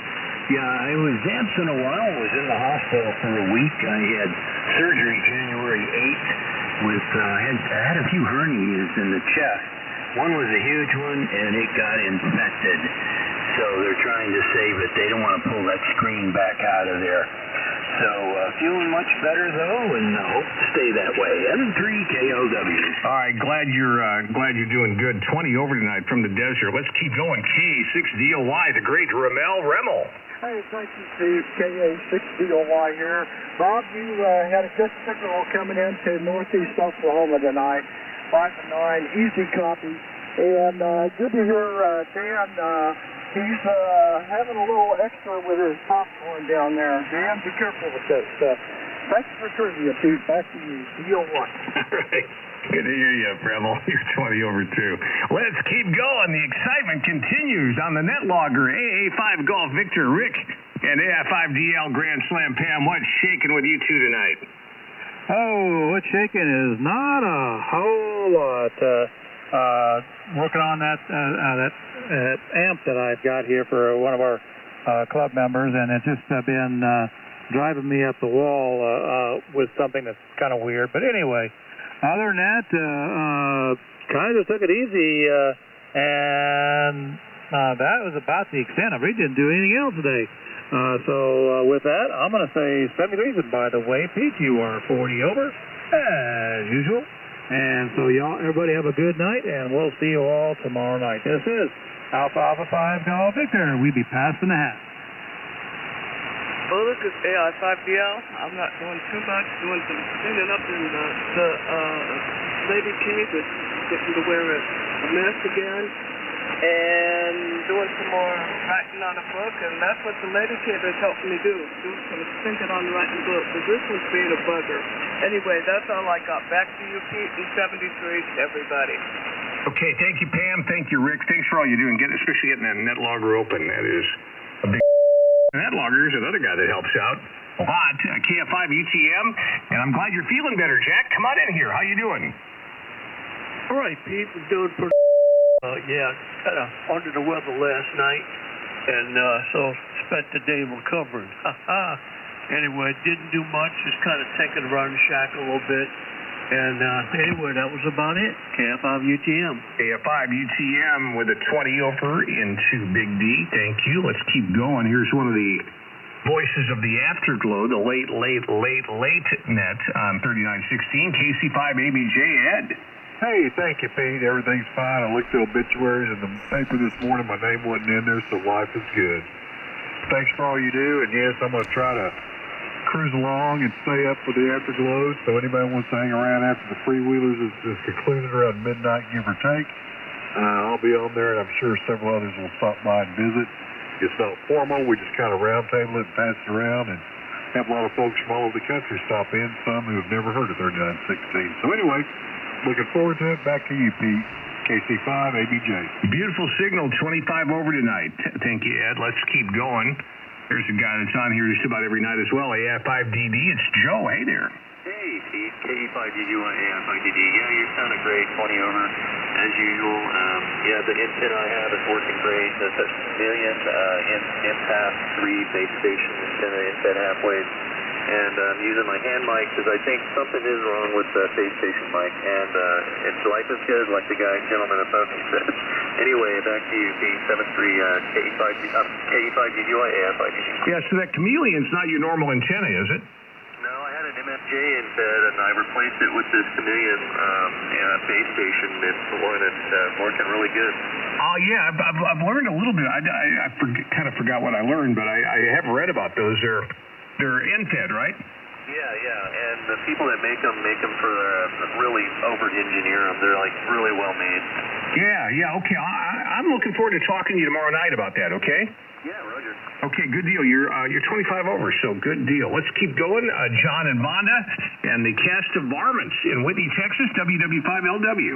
Yeah, I was absent a while. I was in the hospital for a week. I had surgery January 8th with, I had a few hernias in the chest. One was a huge one, and it got infected. So they're trying to save it. They don't want to pull that screen back out of there. So feeling much better though, and hope to stay that way. M3KLW. All right, glad you're doing good. 20 over tonight from the desert. Let's keep going. KA6DOY, the great Ramel Remmel. Hey, thank you, Steve. KA6DOY here. Bob, you had a good signal coming into northeast Oklahoma tonight. 5 and 9, easy copy. And good to hear Dan. He's having a little extra with his popcorn down there. Dan, be careful with that stuff. Thanks for trivia, Pete. Back to you. Deal one. All right. Good to hear you, Breville. You're 20 over 2. Let's keep going. The excitement continues on the net logger. AA5 Golf Victor Rick and AI5DL Grand Slam Pam. What's shaking with you two tonight? Oh, what's shaking is not a whole lot. Working on that amp that I've got here for one of our club members, and it's just been driving me up the wall with something that's kind of weird. But anyway, other than that, kind of took it easy, and that was about the extent. I really didn't do anything else today. So with that, I'm going to say 73. And by the way, Pete, you are 40 over, as usual. And so everybody have a good night, and we'll see you all tomorrow night. This is Alpha 5 Golf Victor. We be passing the hat. Well, this is AI5DL. I'm not doing too much, doing some cleaning up in the lady cave that's getting to wear a mask again, and doing some more writing on a book, and that's what the lady cave is helping me do some thinking on writing book, because this one's being a bugger. Anyway, that's all I got. Back to you, Pete, and 73 to everybody. Okay, thank you, Pam. Thank you, Rick. Thanks for all you're doing, especially getting that net logger open. That is a big net logger is another guy that helps out a lot. KF5 UTM, and I'm glad you're feeling better, Jack. Come on in here. How you doing? All right, Pete. I'm doing pretty kind of under the weather last night, and so spent the day recovering. Anyway, didn't do much, just kind of taking around the shack a little bit. And anyway, that was about it. KF5 UTM. KF5 UTM with a 20 over into Big D. Thank you. Let's keep going. Here's one of the voices of the Afterglow, the late net on 3916. KC5 ABJ Ed. Hey, thank you, Pete. Everything's fine. I looked at obituaries in the paper this morning. My name wasn't in there, so life is good. Thanks for all you do, and yes, I'm going to try to cruise along and stay up for the Afterglow, so anybody wants to hang around after the freewheelers is concluded around midnight, give or take. I'll be on there, and I'm sure several others will stop by and visit. It's not formal. We just kind of roundtable it and pass it around, and have a lot of folks from all over the country stop in, some who have never heard of 3916. So anyway, looking forward to it. Back to you, Pete. KC5 ABJ. Beautiful signal, 25 over tonight. Thank you, Ed. Let's keep going. There's a guy that's on here just about every night as well. AI5DD. It's Joe. Hey there. Hey, Pete. KE5DD1, AI5DD. Yeah, you're sounding great. 20 over, as usual. Yeah, the intent I have is working great. The million in-pass 3 base station antenna inset halfway. And I'm using my hand mic because I think something is wrong with the base station mic. And it's life is good, like the gentleman at Thomson said. Anyway, back to you, Pete. 73 KE5DDY, AI5DD. Yeah, so that chameleon's not your normal antenna, is it? No, I had an MFJ in bed, and I replaced it with this Chameleon base station. It's the one that's working really good. Oh, yeah, I've learned a little bit. I kind of forgot what I learned, but I have read about those. They're end-fed, right? Yeah, and the people that make them for really over-engineer them. They're, like, really well-made. Yeah, okay. I'm looking forward to talking to you tomorrow night about that, okay? Yeah, Roger. Okay, good deal. You're 25 over, so good deal. Let's keep going. John and Vonda and the cast of Varmints in Whitney, Texas, WW5LW.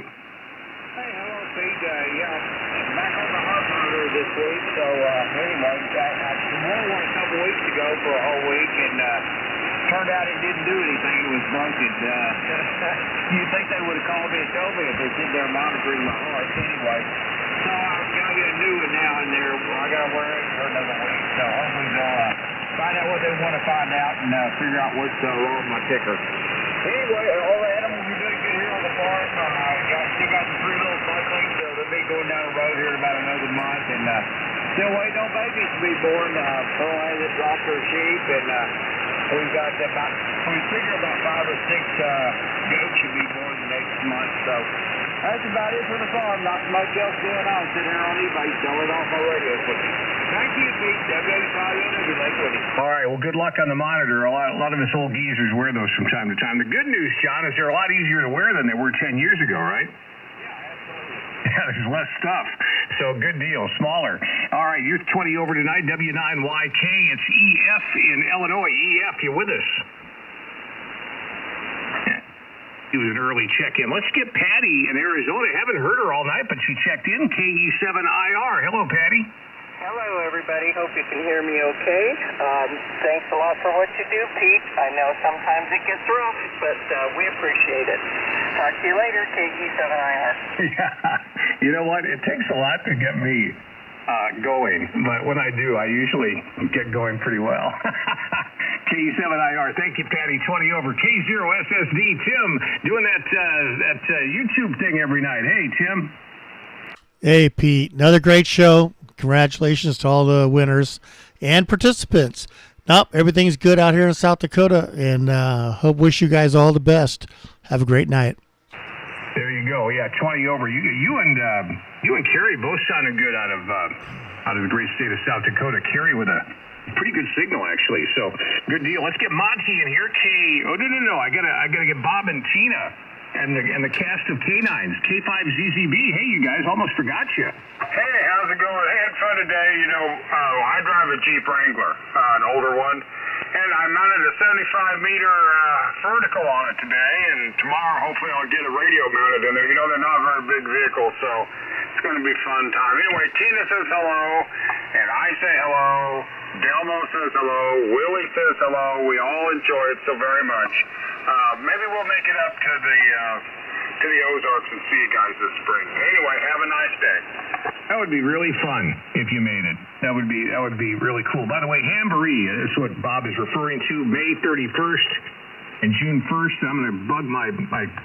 Hey, hello, Pete. Back on the harbor this week, so anyway, I wore one a couple weeks ago for a whole week, and turned out it didn't do anything. It was broken. You'd think they would have called me and told me if they're sitting there monitoring my heart. Anyway, so I've got to get a new one now, and I got to wear it for another week. So hopefully they'll find out what they want to find out and figure out what's wrong with my ticker. Anyway, all the animals are doing good here on the farm. Still got the 3 little cyclings. They'll be going down the road here in about another month, and still waiting on babies to be born. Pearl hasn't dropped her sheep, and we've got we figure about 5 or 6 goats should be born the next month. So that's about it for the farm. Not much else going on. Sitting here on eBay selling off my radio equipment. Thank you, Pete. WW5LW Lakewood. All right, well, good luck on the monitor. A lot of us old geezers wear those from time to time. The good news, John, is they're a lot easier to wear than they were 10 years ago, right? Yeah, there's less stuff. So good deal. Smaller. All right, you're 20 over tonight. W9YK. It's EF in Illinois. EF, you with us? Do an early check-in. Let's get Patty in Arizona. Haven't heard her all night, but she checked in. KE7IR. Hello, Patty. Hello, everybody. Hope you can hear me okay. Thanks a lot for what you do, Pete. I know sometimes it gets rough, but we appreciate it. Talk to you later, KE7IR. Yeah. You know what? It takes a lot to get me going, but when I do, I usually get going pretty well. KE7IR. Thank you, Patty. 20 over. K0SSD. Tim doing that YouTube thing every night. Hey, Tim. Hey, Pete. Another great show. Congratulations to all the winners and participants. Nope, everything's good out here in South Dakota, and wish you guys all the best. Have a great night. There you go. Yeah, 20 over. You and Kerry both sounded good out of the great state of South Dakota. Kerry with a pretty good signal, actually. So good deal. Let's get Monty in here. No. I gotta get Bob and Tina and the cast of K9s. K5ZZB. Hey, you guys, almost forgot you. Hey, how's it going? I had fun today. You know, I drive a Jeep Wrangler, an older one, and I mounted a 75-meter vertical on it today, and tomorrow hopefully I'll get a radio mounted in there. You know, they're not very big vehicles, so it's going to be a fun time. Anyway, Tina says hello, and I say hello. Delmo says hello. Willie says hello. We all enjoy it so very much. Maybe we'll make it up to the Ozarks and see you guys this spring. Anyway, have a nice day. That would be really fun if you made it. That would be really cool. By the way, Jamboree is what Bob is referring to. May 31st and June 1st. I'm going to bug my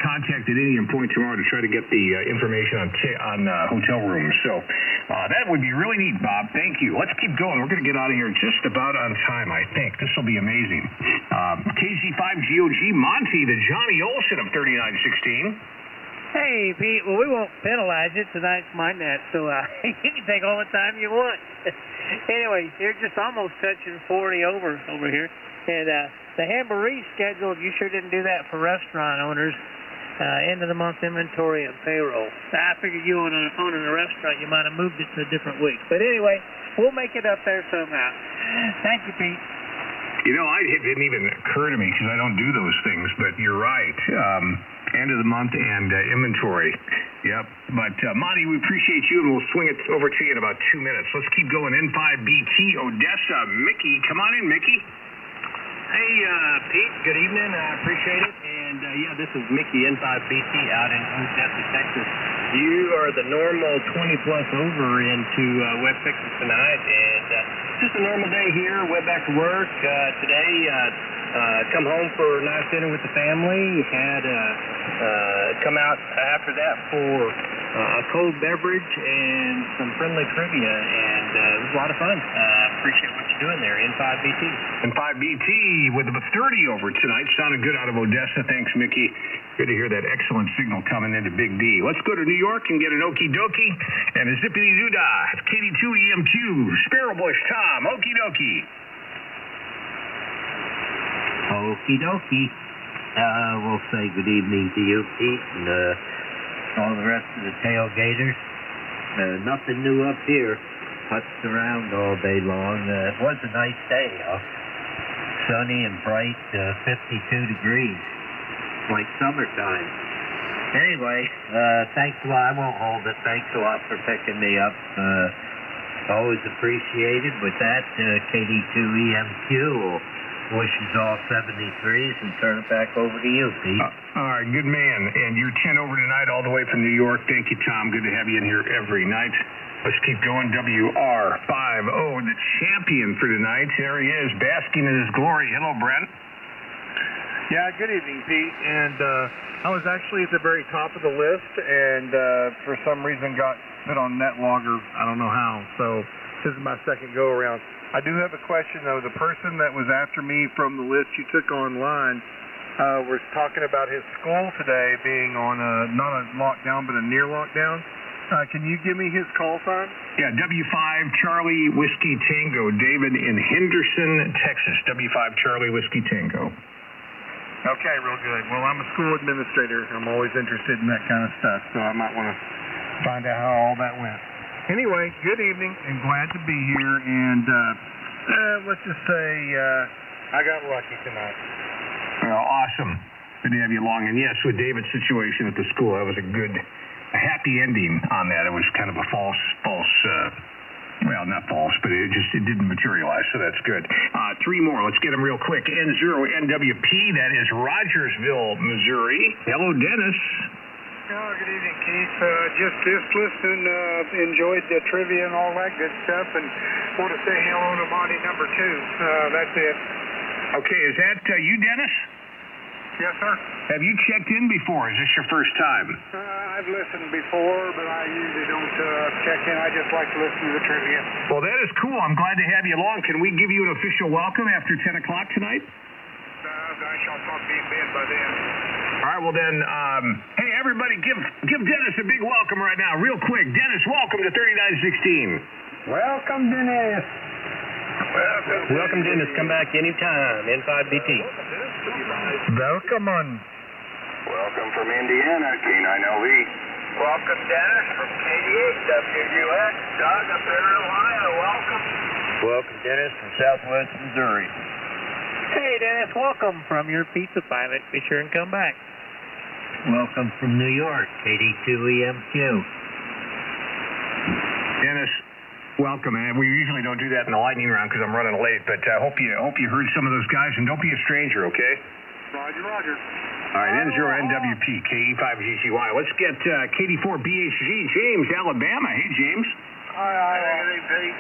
contact at Indian Point tomorrow to try to get the information on hotel rooms. So that would be really neat, Bob. Thank you. Let's keep going. We're going to get out of here just about on time, I think. This will be amazing. KZ5GOG Monty, the Johnny Olson of 3916. Hey, Pete. Well, we won't penalize you. Tonight's my net, so you can take all the time you want. Anyway, you're just almost touching 40 over here. And the Jamboree schedule, you sure didn't do that for restaurant owners. End of the month inventory and payroll. I figured you owning a restaurant, you might have moved it to a different week. But anyway, we'll make it up there somehow. Thank you, Pete. You know, it didn't even occur to me because I don't do those things, but you're right. End of the month and inventory. Yep. But, Monty, we appreciate you, and we'll swing it over to you in about 2 minutes. Let's keep going. N5BT Odessa. Mickey, come on in, Mickey. Hey, Pete, good evening. I appreciate it. And, this is Mickey, N5BT, out in Odessa, Texas. You are the normal 20-plus over into West Texas tonight, and just a normal day here. Went back to work today. Come home for a nice dinner with the family. Had come out after that for a cold beverage and some friendly trivia, and it was a lot of fun. Appreciate what you doing there, N5BT? N5BT with a 30 over tonight. Sounded good out of Odessa. Thanks, Mickey. Good to hear that excellent signal coming into Big D. Let's go to New York and get an okie dokie and a zippity doo dah. KD2 EMQ, Sparrow Bush Tom, okie dokie. Okie dokie. We'll say good evening to you, Pete, and all the rest of the tailgaters. Nothing new up here. Putzed around all day long. It was a nice day, sunny and bright, 52 degrees. Like summertime. Anyway, thanks a lot. I won't hold it. Thanks a lot for picking me up. Always appreciated. With that, KD2 EMQ will wishes all 73s and turn it back over to you, Pete. All right, good man. And you're 10 over tonight all the way from New York. Thank you, Tom. Good to have you in here every night. Let's keep going. WR50, the champion for tonight. There he is, basking in his glory. Hello, Brent. Yeah, good evening, Pete. And I was actually at the very top of the list, and for some reason got put on net logger. I don't know how. So this is my second go around. I do have a question though. The person that was after me from the list you took online was talking about his school today being on not a lockdown but a near lockdown. Can you give me his call sign? Yeah, W5 Charlie Whiskey Tango. David in Henderson, Texas. W5 Charlie Whiskey Tango. Okay, real good. Well, I'm a school administrator. I'm always interested in that kind of stuff, so I might want to find out how all that went. Anyway, good evening, and glad to be here, and let's just say I got lucky tonight. Well, awesome. Good to have you along. And yes, with David's situation at the school, that was a happy ending on that. It was kind of a false, well, not false, but it didn't materialize, so that's good. Three more. Let's get them real quick. N0NWP, that is Rogersville, Missouri. Hello, Dennis. Oh, good evening, Keith. Just listening, enjoyed the trivia and all that good stuff, and want to say hello to Monty number 2. That's it. Okay, is that you, Dennis? Yes, sir. Have you checked in before? Is this your first time? I've listened before, but I usually don't check in. I just like to listen to the trivia. Well, that is cool. I'm glad to have you along. Can we give you an official welcome after 10 o'clock tonight? I shall probably be in bed by then. All right, well then, hey, everybody, give Dennis a big welcome right now, real quick. Dennis, welcome to 3916. Welcome, Dennis. Welcome, Dennis. Come back anytime. N5BT. Welcome on. Welcome from Indiana, K9LV. Welcome, Dennis, from KD8 WUX. Doug up there in Ohio. Welcome. Welcome, Dennis, from Southwest Missouri. Hey, Dennis, welcome from your pizza pilot. Be sure and come back. Welcome from New York, KD2 EMQ. Dennis, welcome. And we usually don't do that in the lightning round because I'm running late, but I hope you heard some of those guys, and don't be a stranger, okay? Roger. All right, N0NWP, KE5GCY. Let's get KD4BHG, James, Alabama. Hey, James. Hi. Hey, Pete.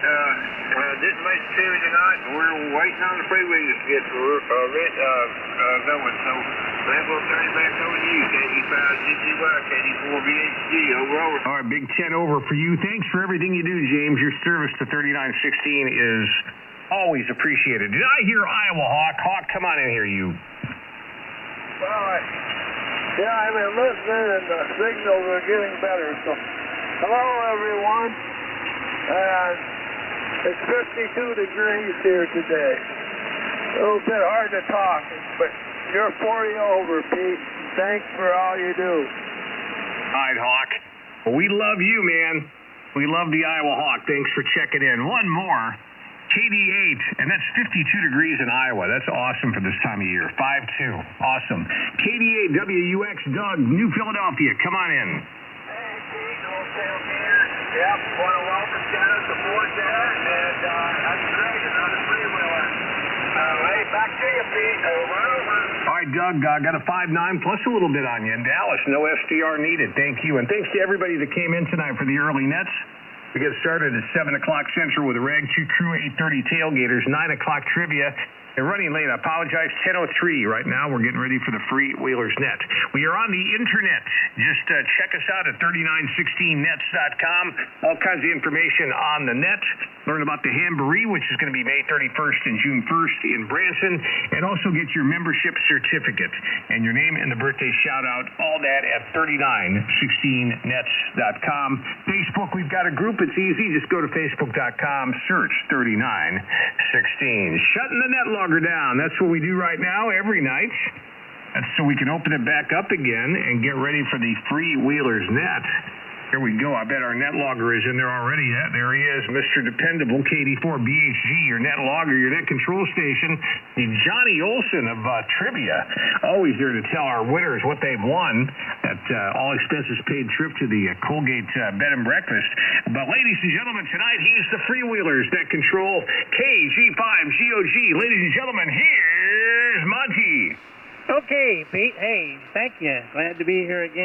Didn't make the TV tonight, but we're waiting on the freeways to get going, so then we'll turn it back over to you, KD5GCY, KD4BHG, over. All right, big 10 over for you. Thanks for everything you do, James. Your service to 3916 is always appreciated. Did I hear Iowa Hawk? Hawk, come on in here, you. Well, I've been listening, and the signals are getting better, so hello, everyone. It's 52 degrees here today. A little bit hard to talk, but you're 40 over, Pete. Thanks for all you do. All right, Hawk. Well, we love you, man. We love the Iowa Hawk. Thanks for checking in. One more. KD8, and that's 52 degrees in Iowa. That's awesome for this time of year. 5-2. Awesome. KD8, WUX, Doug, New Philadelphia. Come on in. Yep, want to welcome Dennis aboard there, and that's great, another three-wheeler. Hey, back to you, Pete. Over. All right, Doug, got a 5.9 plus a little bit on you in Dallas. No SDR needed. Thank you. And thanks to everybody that came in tonight for the early nets. We get started at 7 o'clock Central with a Rag 2 Crew, 8:30 Tailgaters, 9 o'clock Trivia. They're running late. I apologize. 10:03 right now. We're getting ready for the Free Wheelers Net. We are on the internet. Just check us out at 3916nets.com. All kinds of information on the net. Learn about the Jamboree, which is going to be May 31st and June 1st in Branson, and also get your membership certificate and your name and the birthday shout-out, all that at 3916nets.com. Facebook, we've got a group. It's easy. Just go to facebook.com, search 3916. Shutting the net logger down. That's what we do right now every night. That's so we can open it back up again and get ready for the Freewheelers net. Here we go. I bet our net logger is in there already. Yeah, there he is, Mr. Dependable, KD4BHG, your net logger, your net control station, the Johnny Olson of trivia. Always there to tell our winners what they've won. That all expenses paid trip to the Colgate bed and breakfast. But ladies and gentlemen, tonight he's the Freewheelers net control, KG5GOG. Ladies and gentlemen, here's Monty. Okay, Pete. Hey, thank you. Glad to be here again.